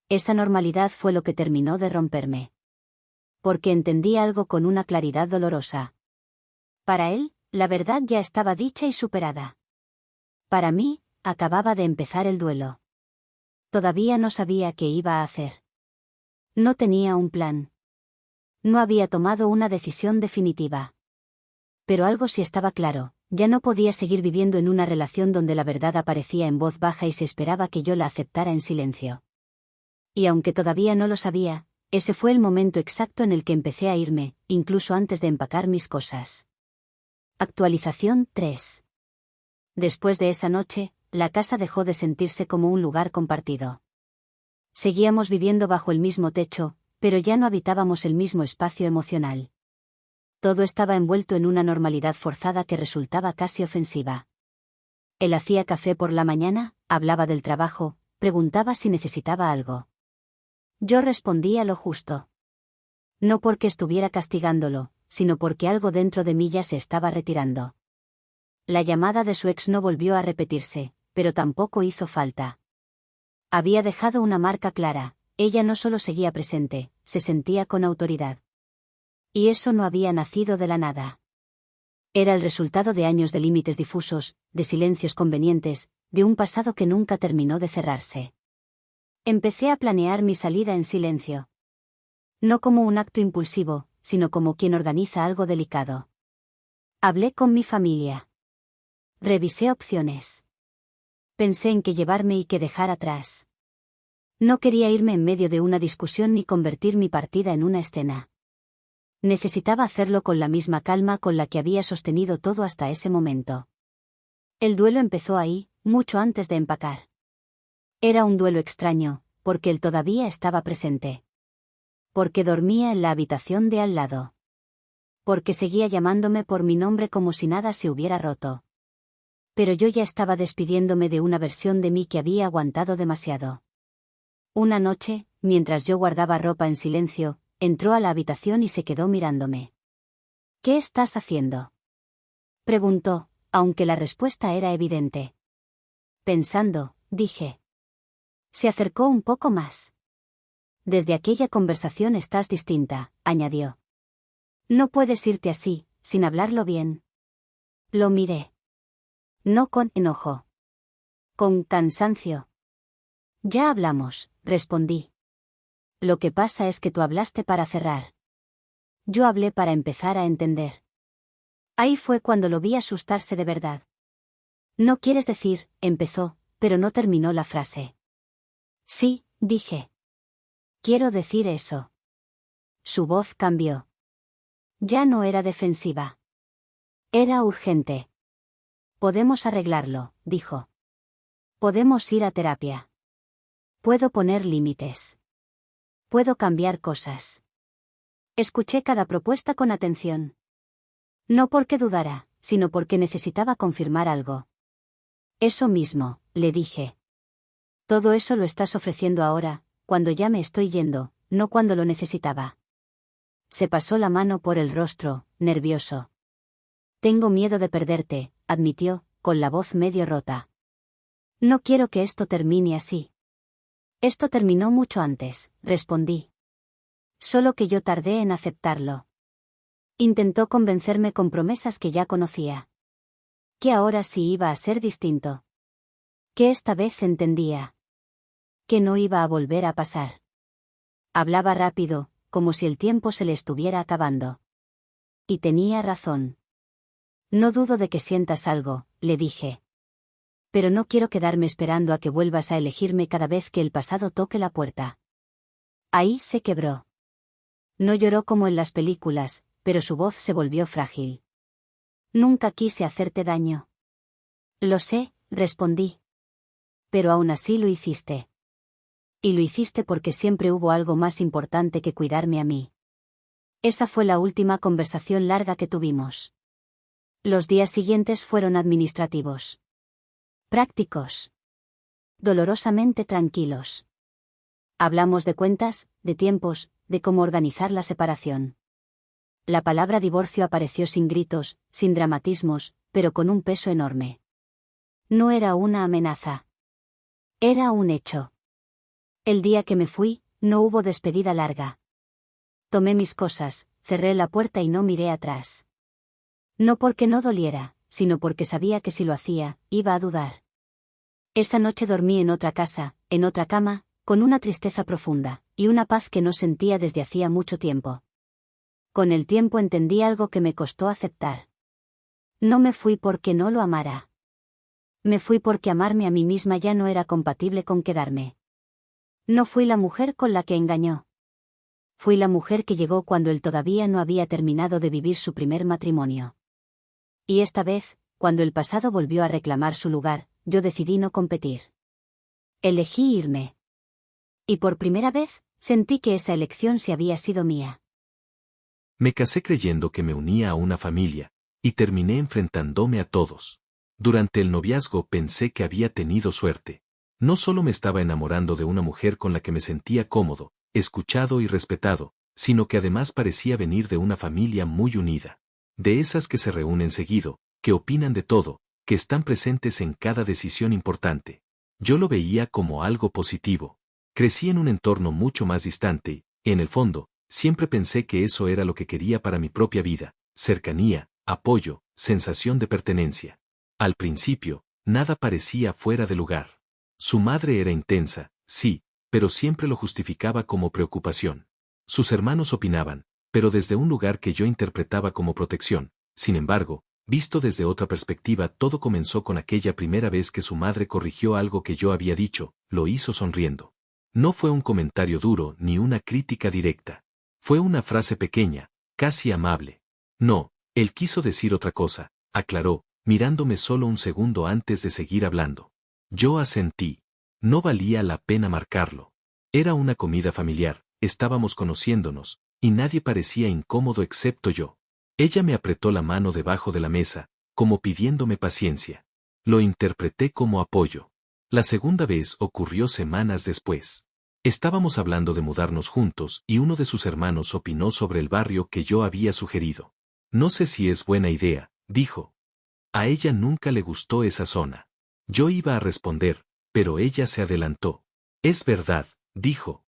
Esa normalidad fue lo que terminó de romperme. Porque entendí algo con una claridad dolorosa. Para él, la verdad ya estaba dicha y superada. Para mí, acababa de empezar el duelo. Todavía no sabía qué iba a hacer. No tenía un plan. No había tomado una decisión definitiva. Pero algo sí estaba claro, ya no podía seguir viviendo en una relación donde la verdad aparecía en voz baja y se esperaba que yo la aceptara en silencio. Y aunque todavía no lo sabía, ese fue el momento exacto en el que empecé a irme, incluso antes de empacar mis cosas. Actualización 3. Después de esa noche, la casa dejó de sentirse como un lugar compartido. Seguíamos viviendo bajo el mismo techo, pero ya no habitábamos el mismo espacio emocional. Todo estaba envuelto en una normalidad forzada que resultaba casi ofensiva. Él hacía café por la mañana, hablaba del trabajo, preguntaba si necesitaba algo. Yo respondía lo justo. No porque estuviera castigándolo, sino porque algo dentro de mí ya se estaba retirando. La llamada de su ex no volvió a repetirse, pero tampoco hizo falta. Había dejado una marca clara, ella no solo seguía presente, se sentía con autoridad. Y eso no había nacido de la nada. Era el resultado de años de límites difusos, de silencios convenientes, de un pasado que nunca terminó de cerrarse. Empecé a planear mi salida en silencio. No como un acto impulsivo, sino como quien organiza algo delicado. Hablé con mi familia. Revisé opciones. Pensé en qué llevarme y qué dejar atrás. No quería irme en medio de una discusión ni convertir mi partida en una escena. Necesitaba hacerlo con la misma calma con la que había sostenido todo hasta ese momento. El duelo empezó ahí, mucho antes de empacar. Era un duelo extraño, porque él todavía estaba presente. Porque dormía en la habitación de al lado. Porque seguía llamándome por mi nombre como si nada se hubiera roto. Pero yo ya estaba despidiéndome de una versión de mí que había aguantado demasiado. Una noche, mientras yo guardaba ropa en silencio, entró a la habitación y se quedó mirándome. ¿Qué estás haciendo?, preguntó, aunque la respuesta era evidente. Pensando, dije. Se acercó un poco más. Desde aquella conversación estás distinta, añadió. No puedes irte así, sin hablarlo bien. Lo miré. No con enojo. Con cansancio. Ya hablamos, respondí. Lo que pasa es que tú hablaste para cerrar. Yo hablé para empezar a entender. Ahí fue cuando lo vi asustarse de verdad. No quieres decir, empezó, pero no terminó la frase. Sí, dije. Quiero decir eso. Su voz cambió. Ya no era defensiva. Era urgente. Podemos arreglarlo, dijo. Podemos ir a terapia. Puedo poner límites. Puedo cambiar cosas. Escuché cada propuesta con atención. No porque dudara, sino porque necesitaba confirmar algo. Eso mismo, le dije. Todo eso lo estás ofreciendo ahora, cuando ya me estoy yendo, no cuando lo necesitaba. Se pasó la mano por el rostro, nervioso. Tengo miedo de perderte, admitió, con la voz medio rota. No quiero que esto termine así. Esto terminó mucho antes, respondí. Solo que yo tardé en aceptarlo. Intentó convencerme con promesas que ya conocía. Que ahora sí iba a ser distinto. Que esta vez entendía. Que no iba a volver a pasar. Hablaba rápido, como si el tiempo se le estuviera acabando. Y tenía razón. No dudo de que sientas algo, le dije. Pero no quiero quedarme esperando a que vuelvas a elegirme cada vez que el pasado toque la puerta. Ahí se quebró. No lloró como en las películas, pero su voz se volvió frágil. Nunca quise hacerte daño. Lo sé, respondí. Pero aún así lo hiciste. Y lo hiciste porque siempre hubo algo más importante que cuidarme a mí. Esa fue la última conversación larga que tuvimos. Los días siguientes fueron administrativos. Prácticos. Dolorosamente tranquilos. Hablamos de cuentas, de tiempos, de cómo organizar la separación. La palabra divorcio apareció sin gritos, sin dramatismos, pero con un peso enorme. No era una amenaza. Era un hecho. El día que me fui, no hubo despedida larga. Tomé mis cosas, cerré la puerta y no miré atrás. No porque no doliera, sino porque sabía que si lo hacía, iba a dudar. Esa noche dormí en otra casa, en otra cama, con una tristeza profunda, y una paz que no sentía desde hacía mucho tiempo. Con el tiempo entendí algo que me costó aceptar. No me fui porque no lo amara. Me fui porque amarme a mí misma ya no era compatible con quedarme. No fui la mujer con la que engañó. Fui la mujer que llegó cuando él todavía no había terminado de vivir su primer matrimonio. Y esta vez, cuando el pasado volvió a reclamar su lugar, yo decidí no competir. Elegí irme. Y por primera vez, sentí que esa elección sí había sido mía. Me casé creyendo que me unía a una familia, y terminé enfrentándome a todos. Durante el noviazgo pensé que había tenido suerte. No solo me estaba enamorando de una mujer con la que me sentía cómodo, escuchado y respetado, sino que además parecía venir de una familia muy unida. De esas que se reúnen seguido, que opinan de todo, que están presentes en cada decisión importante. Yo lo veía como algo positivo. Crecí en un entorno mucho más distante y, en el fondo, siempre pensé que eso era lo que quería para mi propia vida: cercanía, apoyo, sensación de pertenencia. Al principio, nada parecía fuera de lugar. Su madre era intensa, sí, pero siempre lo justificaba como preocupación. Sus hermanos opinaban, pero desde un lugar que yo interpretaba como protección. Sin embargo, visto desde otra perspectiva, todo comenzó con aquella primera vez que su madre corrigió algo que yo había dicho. Lo hizo sonriendo. No fue un comentario duro ni una crítica directa. Fue una frase pequeña, casi amable. No, él quiso decir otra cosa, aclaró, mirándome solo un segundo antes de seguir hablando. Yo asentí. No valía la pena marcarlo. Era una comida familiar, estábamos conociéndonos, y nadie parecía incómodo excepto yo. Ella me apretó la mano debajo de la mesa, como pidiéndome paciencia. Lo interpreté como apoyo. La segunda vez ocurrió semanas después. Estábamos hablando de mudarnos juntos y uno de sus hermanos opinó sobre el barrio que yo había sugerido. No sé si es buena idea, dijo. A ella nunca le gustó esa zona. Yo iba a responder, pero ella se adelantó. Es verdad, dijo.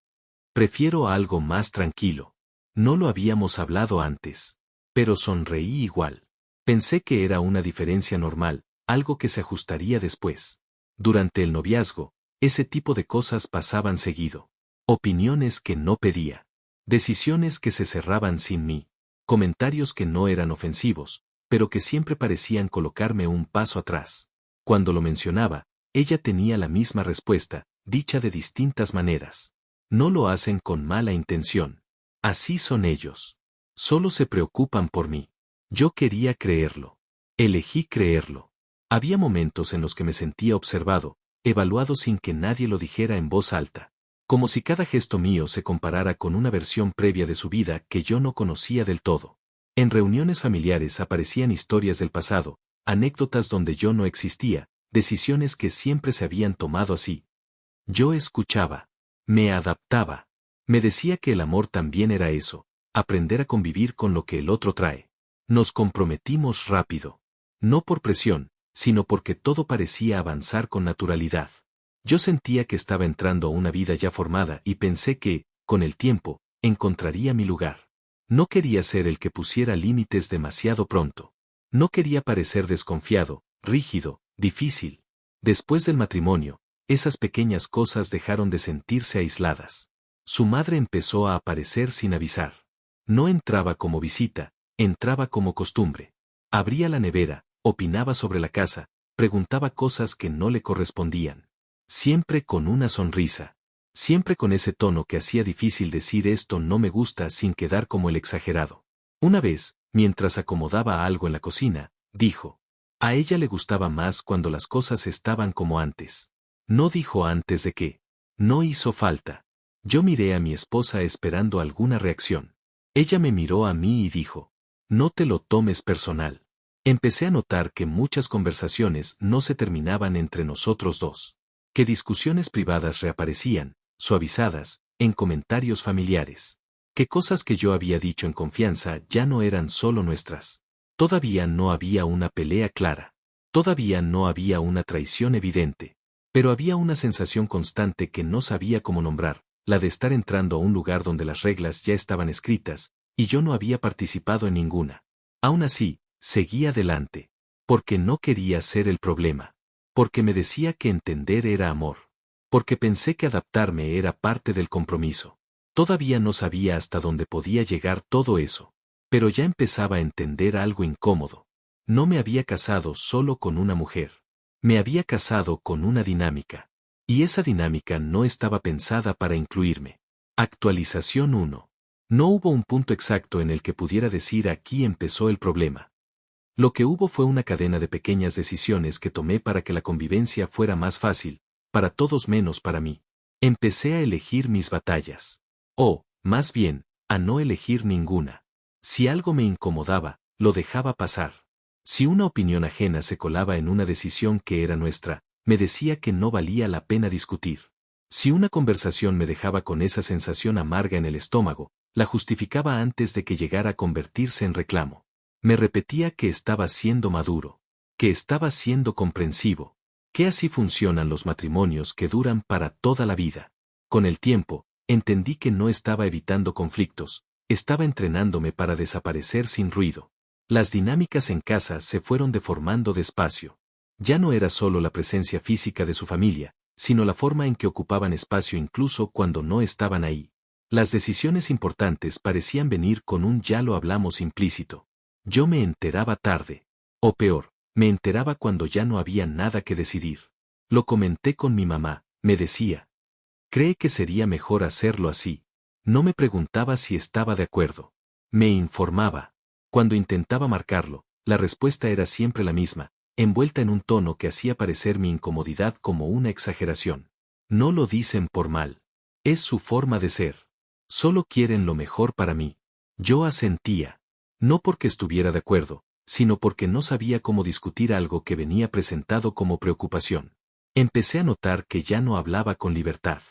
Prefiero algo más tranquilo. No lo habíamos hablado antes. Pero sonreí igual. Pensé que era una diferencia normal, algo que se ajustaría después. Durante el noviazgo, ese tipo de cosas pasaban seguido. Opiniones que no pedía. Decisiones que se cerraban sin mí. Comentarios que no eran ofensivos, pero que siempre parecían colocarme un paso atrás. Cuando lo mencionaba, ella tenía la misma respuesta, dicha de distintas maneras. No lo hacen con mala intención. Así son ellos. Solo se preocupan por mí. Yo quería creerlo. Elegí creerlo. Había momentos en los que me sentía observado, evaluado sin que nadie lo dijera en voz alta. Como si cada gesto mío se comparara con una versión previa de su vida que yo no conocía del todo. En reuniones familiares aparecían historias del pasado, anécdotas donde yo no existía, decisiones que siempre se habían tomado así. Yo escuchaba. Me adaptaba. Me decía que el amor también era eso, aprender a convivir con lo que el otro trae. Nos comprometimos rápido. No por presión, sino porque todo parecía avanzar con naturalidad. Yo sentía que estaba entrando a una vida ya formada y pensé que, con el tiempo, encontraría mi lugar. No quería ser el que pusiera límites demasiado pronto. No quería parecer desconfiado, rígido, difícil. Después del matrimonio, esas pequeñas cosas dejaron de sentirse aisladas. Su madre empezó a aparecer sin avisar. No entraba como visita, entraba como costumbre. Abría la nevera, opinaba sobre la casa, preguntaba cosas que no le correspondían. Siempre con una sonrisa. Siempre con ese tono que hacía difícil decir esto no me gusta sin quedar como el exagerado. Una vez, mientras acomodaba algo en la cocina, dijo. A ella le gustaba más cuando las cosas estaban como antes. No dijo antes de qué. No hizo falta. Yo miré a mi esposa esperando alguna reacción. Ella me miró a mí y dijo. No te lo tomes personal. Empecé a notar que muchas conversaciones no se terminaban entre nosotros dos. Que discusiones privadas reaparecían, suavizadas, en comentarios familiares. Que cosas que yo había dicho en confianza ya no eran solo nuestras. Todavía no había una pelea clara. Todavía no había una traición evidente. Pero había una sensación constante que no sabía cómo nombrar, la de estar entrando a un lugar donde las reglas ya estaban escritas, y yo no había participado en ninguna. Aún así, seguí adelante. Porque no quería ser el problema. Porque me decía que entender era amor. Porque pensé que adaptarme era parte del compromiso. Todavía no sabía hasta dónde podía llegar todo eso. Pero ya empezaba a entender algo incómodo. No me había casado solo con una mujer. Me había casado con una dinámica. Y esa dinámica no estaba pensada para incluirme. Actualización 1. No hubo un punto exacto en el que pudiera decir aquí empezó el problema. Lo que hubo fue una cadena de pequeñas decisiones que tomé para que la convivencia fuera más fácil, para todos menos para mí. Empecé a elegir mis batallas. O, más bien, a no elegir ninguna. Si algo me incomodaba, lo dejaba pasar. Si una opinión ajena se colaba en una decisión que era nuestra, me decía que no valía la pena discutir. Si una conversación me dejaba con esa sensación amarga en el estómago, la justificaba antes de que llegara a convertirse en reclamo. Me repetía que estaba siendo maduro, que estaba siendo comprensivo, que así funcionan los matrimonios que duran para toda la vida. Con el tiempo, entendí que no estaba evitando conflictos, estaba entrenándome para desaparecer sin ruido. Las dinámicas en casa se fueron deformando despacio. Ya no era solo la presencia física de su familia, sino la forma en que ocupaban espacio incluso cuando no estaban ahí. Las decisiones importantes parecían venir con un ya lo hablamos implícito. Yo me enteraba tarde. O peor, me enteraba cuando ya no había nada que decidir. Lo comenté con mi mamá, me decía. ¿Cree que sería mejor hacerlo así? No me preguntaba si estaba de acuerdo. Me informaba. Cuando intentaba marcarlo, la respuesta era siempre la misma, envuelta en un tono que hacía parecer mi incomodidad como una exageración. No lo dicen por mal. Es su forma de ser. Solo quieren lo mejor para mí. Yo asentía. No porque estuviera de acuerdo, sino porque no sabía cómo discutir algo que venía presentado como preocupación. Empecé a notar que ya no hablaba con libertad.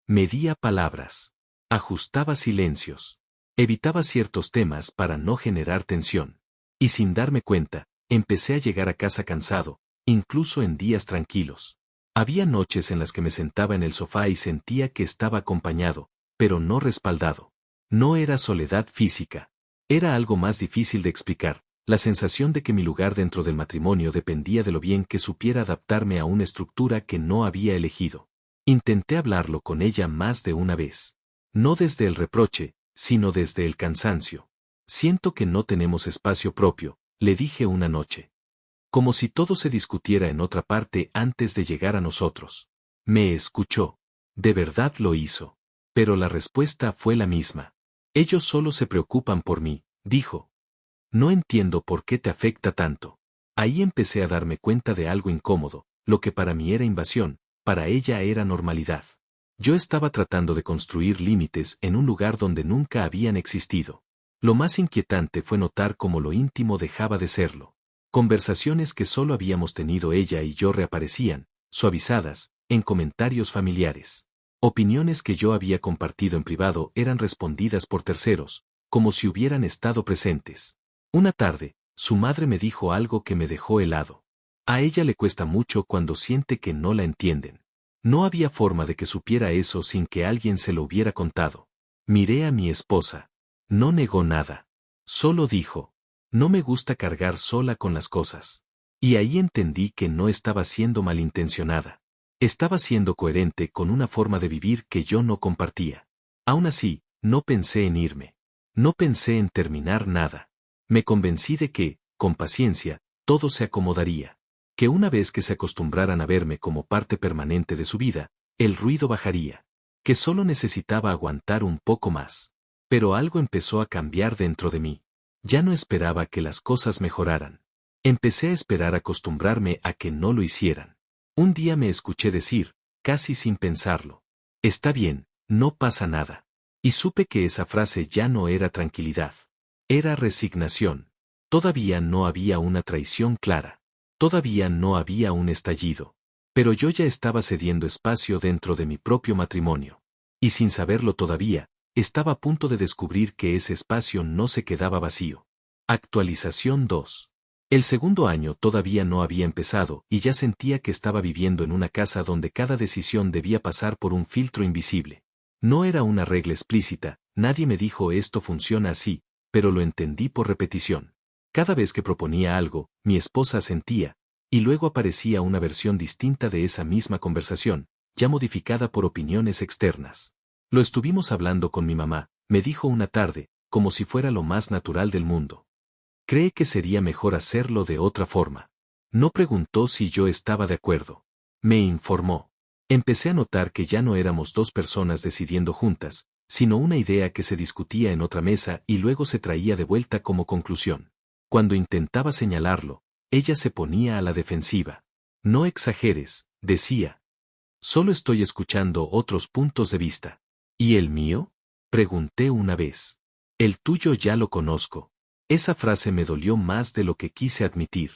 Medía palabras. Ajustaba silencios. Evitaba ciertos temas para no generar tensión. Y sin darme cuenta, empecé a llegar a casa cansado, incluso en días tranquilos. Había noches en las que me sentaba en el sofá y sentía que estaba acompañado, pero no respaldado. No era soledad física. Era algo más difícil de explicar, la sensación de que mi lugar dentro del matrimonio dependía de lo bien que supiera adaptarme a una estructura que no había elegido. Intenté hablarlo con ella más de una vez. No desde el reproche, sino desde el cansancio. Siento que no tenemos espacio propio, le dije una noche. Como si todo se discutiera en otra parte antes de llegar a nosotros. Me escuchó. De verdad lo hizo. Pero la respuesta fue la misma. Ellos solo se preocupan por mí, dijo. No entiendo por qué te afecta tanto. Ahí empecé a darme cuenta de algo incómodo, lo que para mí era invasión, para ella era normalidad. Yo estaba tratando de construir límites en un lugar donde nunca habían existido. Lo más inquietante fue notar cómo lo íntimo dejaba de serlo. Conversaciones que solo habíamos tenido ella y yo reaparecían, suavizadas, en comentarios familiares. Opiniones que yo había compartido en privado eran respondidas por terceros, como si hubieran estado presentes. Una tarde, su madre me dijo algo que me dejó helado. A ella le cuesta mucho cuando siente que no la entienden. No había forma de que supiera eso sin que alguien se lo hubiera contado. Miré a mi esposa. No negó nada. Solo dijo, no me gusta cargar sola con las cosas. Y ahí entendí que no estaba siendo malintencionada. Estaba siendo coherente con una forma de vivir que yo no compartía. Aún así, no pensé en irme. No pensé en terminar nada. Me convencí de que, con paciencia, todo se acomodaría. Que una vez que se acostumbraran a verme como parte permanente de su vida, el ruido bajaría. Que solo necesitaba aguantar un poco más. Pero algo empezó a cambiar dentro de mí. Ya no esperaba que las cosas mejoraran. Empecé a esperar acostumbrarme a que no lo hicieran. Un día me escuché decir, casi sin pensarlo, está bien, no pasa nada. Y supe que esa frase ya no era tranquilidad. Era resignación. Todavía no había una traición clara. Todavía no había un estallido. Pero yo ya estaba cediendo espacio dentro de mi propio matrimonio. Y sin saberlo todavía, estaba a punto de descubrir que ese espacio no se quedaba vacío. Actualización 2. El segundo año todavía no había empezado y ya sentía que estaba viviendo en una casa donde cada decisión debía pasar por un filtro invisible. No era una regla explícita, nadie me dijo esto funciona así, pero lo entendí por repetición. Cada vez que proponía algo, mi esposa asentía, y luego aparecía una versión distinta de esa misma conversación, ya modificada por opiniones externas. Lo estuvimos hablando con mi mamá, me dijo una tarde, como si fuera lo más natural del mundo. Cree que sería mejor hacerlo de otra forma. No preguntó si yo estaba de acuerdo. Me informó. Empecé a notar que ya no éramos dos personas decidiendo juntas, sino una idea que se discutía en otra mesa y luego se traía de vuelta como conclusión. Cuando intentaba señalarlo, ella se ponía a la defensiva. No exageres, decía. Solo estoy escuchando otros puntos de vista. ¿Y el mío? Pregunté una vez. El tuyo ya lo conozco. Esa frase me dolió más de lo que quise admitir.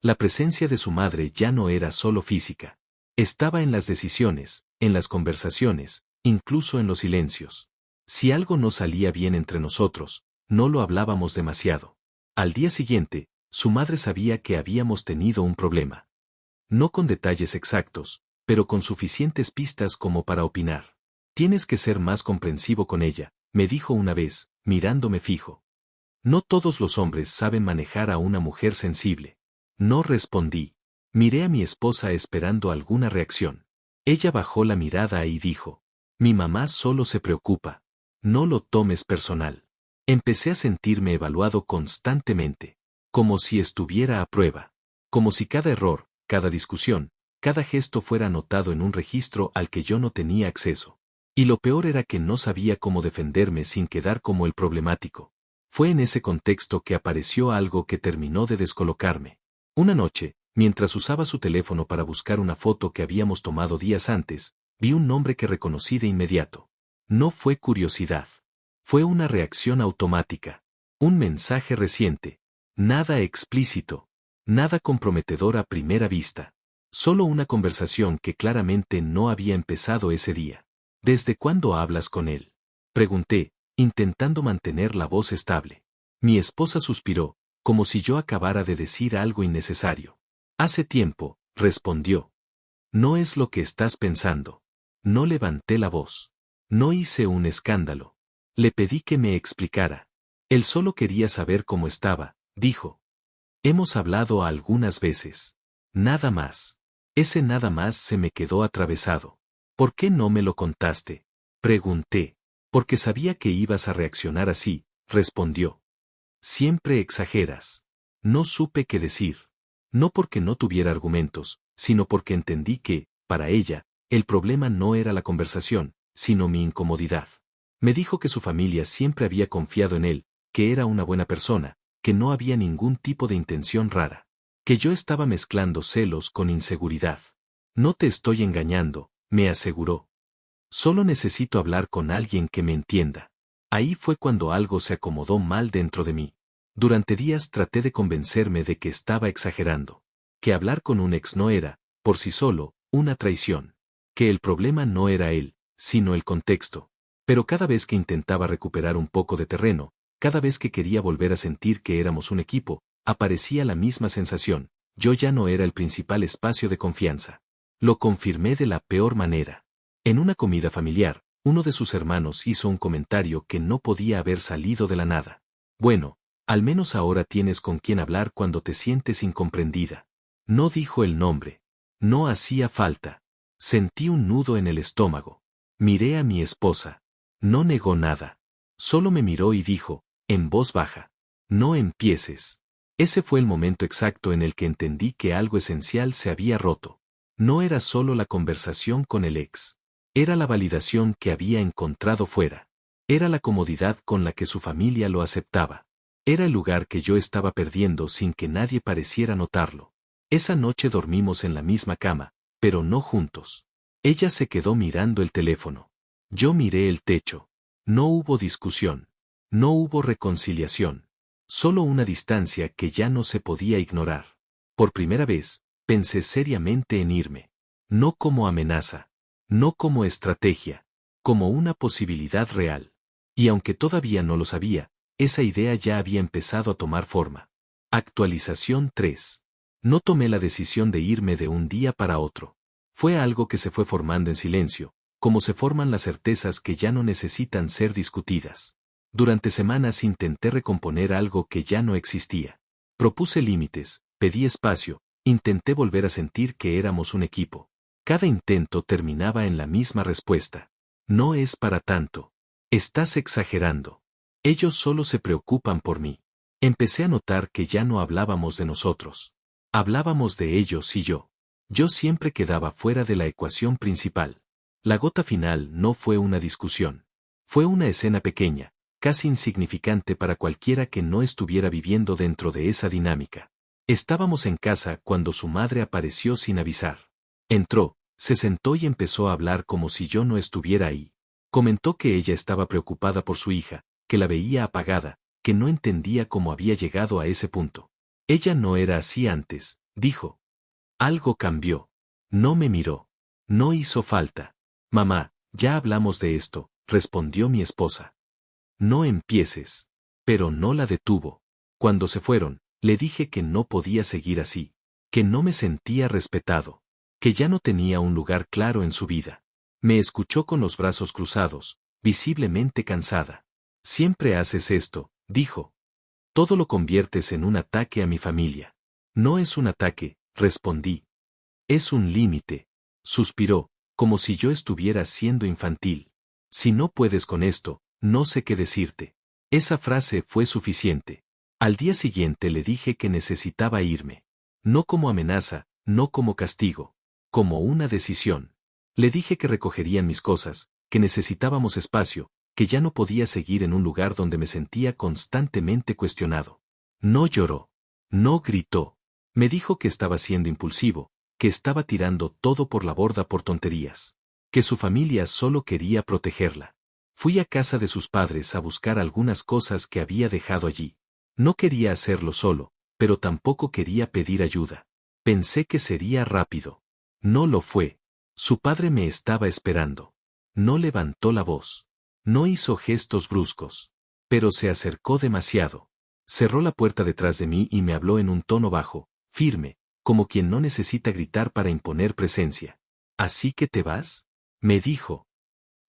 La presencia de su madre ya no era solo física. Estaba en las decisiones, en las conversaciones, incluso en los silencios. Si algo no salía bien entre nosotros, no lo hablábamos demasiado. Al día siguiente, su madre sabía que habíamos tenido un problema. No con detalles exactos, pero con suficientes pistas como para opinar. Tienes que ser más comprensivo con ella, me dijo una vez, mirándome fijo. No todos los hombres saben manejar a una mujer sensible. No respondí. Miré a mi esposa esperando alguna reacción. Ella bajó la mirada y dijo: mi mamá solo se preocupa. No lo tomes personal. Empecé a sentirme evaluado constantemente, como si estuviera a prueba, como si cada error, cada discusión, cada gesto fuera anotado en un registro al que yo no tenía acceso. Y lo peor era que no sabía cómo defenderme sin quedar como el problemático. Fue en ese contexto que apareció algo que terminó de descolocarme. Una noche, mientras usaba su teléfono para buscar una foto que habíamos tomado días antes, vi un nombre que reconocí de inmediato. No fue curiosidad. Fue una reacción automática. Un mensaje reciente. Nada explícito. Nada comprometedor a primera vista. Solo una conversación que claramente no había empezado ese día. ¿Desde cuándo hablas con él?, pregunté, intentando mantener la voz estable. Mi esposa suspiró, como si yo acabara de decir algo innecesario. Hace tiempo, respondió. No es lo que estás pensando. No levanté la voz. No hice un escándalo. Le pedí que me explicara. Él solo quería saber cómo estaba, dijo. Hemos hablado algunas veces. Nada más. Ese nada más se me quedó atravesado. ¿Por qué no me lo contaste?, pregunté. Porque sabía que ibas a reaccionar así, respondió. Siempre exageras. No supe qué decir. No porque no tuviera argumentos, sino porque entendí que, para ella, el problema no era la conversación, sino mi incomodidad. Me dijo que su familia siempre había confiado en él, que era una buena persona, que no había ningún tipo de intención rara. Que yo estaba mezclando celos con inseguridad. No te estoy engañando, me aseguró. Solo necesito hablar con alguien que me entienda. Ahí fue cuando algo se acomodó mal dentro de mí. Durante días traté de convencerme de que estaba exagerando. Que hablar con un ex no era, por sí solo, una traición. Que el problema no era él, sino el contexto. Pero cada vez que intentaba recuperar un poco de terreno, cada vez que quería volver a sentir que éramos un equipo, aparecía la misma sensación. Yo ya no era el principal espacio de confianza. Lo confirmé de la peor manera. En una comida familiar, uno de sus hermanos hizo un comentario que no podía haber salido de la nada. Bueno, al menos ahora tienes con quién hablar cuando te sientes incomprendida. No dijo el nombre. No hacía falta. Sentí un nudo en el estómago. Miré a mi esposa. No negó nada. Solo me miró y dijo, en voz baja: no empieces. Ese fue el momento exacto en el que entendí que algo esencial se había roto. No era solo la conversación con el ex. Era la validación que había encontrado fuera. Era la comodidad con la que su familia lo aceptaba. Era el lugar que yo estaba perdiendo sin que nadie pareciera notarlo. Esa noche dormimos en la misma cama, pero no juntos. Ella se quedó mirando el teléfono. Yo miré el techo. No hubo discusión. No hubo reconciliación. Solo una distancia que ya no se podía ignorar. Por primera vez, pensé seriamente en irme. No como amenaza. No como estrategia. Como una posibilidad real. Y aunque todavía no lo sabía, esa idea ya había empezado a tomar forma. Actualización 3. No tomé la decisión de irme de un día para otro. Fue algo que se fue formando en silencio, como se forman las certezas que ya no necesitan ser discutidas. Durante semanas intenté recomponer algo que ya no existía. Propuse límites, pedí espacio, intenté volver a sentir que éramos un equipo. Cada intento terminaba en la misma respuesta. No es para tanto. Estás exagerando. Ellos solo se preocupan por mí. Empecé a notar que ya no hablábamos de nosotros. Hablábamos de ellos y yo. Yo siempre quedaba fuera de la ecuación principal. La gota final no fue una discusión. Fue una escena pequeña, casi insignificante para cualquiera que no estuviera viviendo dentro de esa dinámica. Estábamos en casa cuando su madre apareció sin avisar. Entró, se sentó y empezó a hablar como si yo no estuviera ahí. Comentó que ella estaba preocupada por su hija, que la veía apagada, que no entendía cómo había llegado a ese punto. Ella no era así antes, dijo. Algo cambió. No me miró. No hizo falta. Mamá, ya hablamos de esto, respondió mi esposa. No empieces. Pero no la detuvo. Cuando se fueron, le dije que no podía seguir así, que no me sentía respetado, que ya no tenía un lugar claro en su vida. Me escuchó con los brazos cruzados, visiblemente cansada. Siempre haces esto, dijo. Todo lo conviertes en un ataque a mi familia. No es un ataque, respondí. Es un límite. Suspiró, como si yo estuviera siendo infantil. Si no puedes con esto, no sé qué decirte. Esa frase fue suficiente. Al día siguiente le dije que necesitaba irme. No como amenaza, no como castigo. Como una decisión. Le dije que recogerían mis cosas, que necesitábamos espacio, que ya no podía seguir en un lugar donde me sentía constantemente cuestionado. No lloró. No gritó. Me dijo que estaba siendo impulsivo, que estaba tirando todo por la borda por tonterías. Que su familia solo quería protegerla. Fui a casa de sus padres a buscar algunas cosas que había dejado allí. No quería hacerlo solo, pero tampoco quería pedir ayuda. Pensé que sería rápido. No lo fue. Su padre me estaba esperando. No levantó la voz. No hizo gestos bruscos. Pero se acercó demasiado. Cerró la puerta detrás de mí y me habló en un tono bajo, firme, como quien no necesita gritar para imponer presencia. ¿Así que te vas? Me dijo.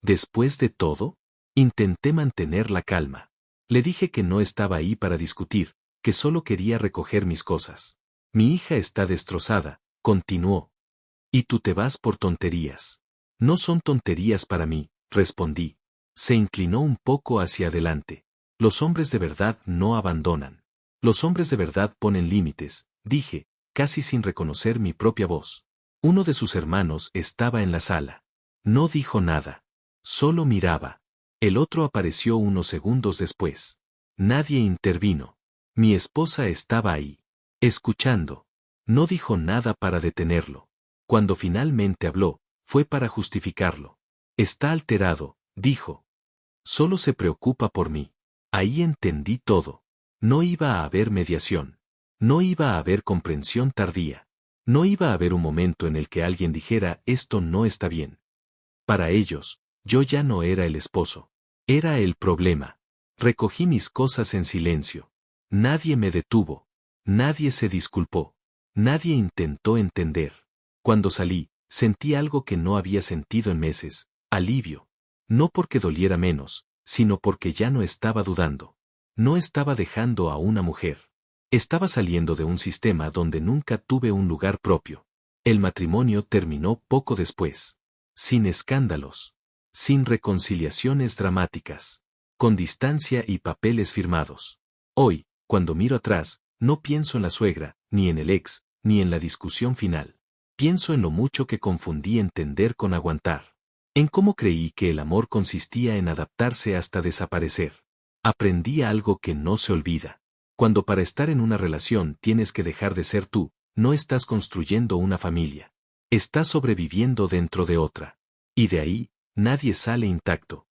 Después de todo, intenté mantener la calma. Le dije que no estaba ahí para discutir, que solo quería recoger mis cosas. Mi hija está destrozada, continuó. Y tú te vas por tonterías. No son tonterías para mí, respondí. Se inclinó un poco hacia adelante. Los hombres de verdad no abandonan. Los hombres de verdad ponen límites, dije, casi sin reconocer mi propia voz. Uno de sus hermanos estaba en la sala. No dijo nada. Solo miraba. El otro apareció unos segundos después. Nadie intervino. Mi esposa estaba ahí, escuchando. No dijo nada para detenerlo. Cuando finalmente habló, fue para justificarlo. Está alterado, dijo. Solo se preocupa por mí. Ahí entendí todo. No iba a haber mediación. No iba a haber comprensión tardía. No iba a haber un momento en el que alguien dijera esto no está bien. Para ellos, yo ya no era el esposo. Era el problema. Recogí mis cosas en silencio. Nadie me detuvo. Nadie se disculpó. Nadie intentó entender. Cuando salí, sentí algo que no había sentido en meses, alivio. No porque doliera menos, sino porque ya no estaba dudando. No estaba dejando a una mujer. Estaba saliendo de un sistema donde nunca tuve un lugar propio. El matrimonio terminó poco después. Sin escándalos. Sin reconciliaciones dramáticas. Con distancia y papeles firmados. Hoy, cuando miro atrás, no pienso en la suegra, ni en el ex, ni en la discusión final. Pienso en lo mucho que confundí entender con aguantar. En cómo creí que el amor consistía en adaptarse hasta desaparecer. Aprendí algo que no se olvida. Cuando para estar en una relación tienes que dejar de ser tú, no estás construyendo una familia. Estás sobreviviendo dentro de otra. Y de ahí, nadie sale intacto.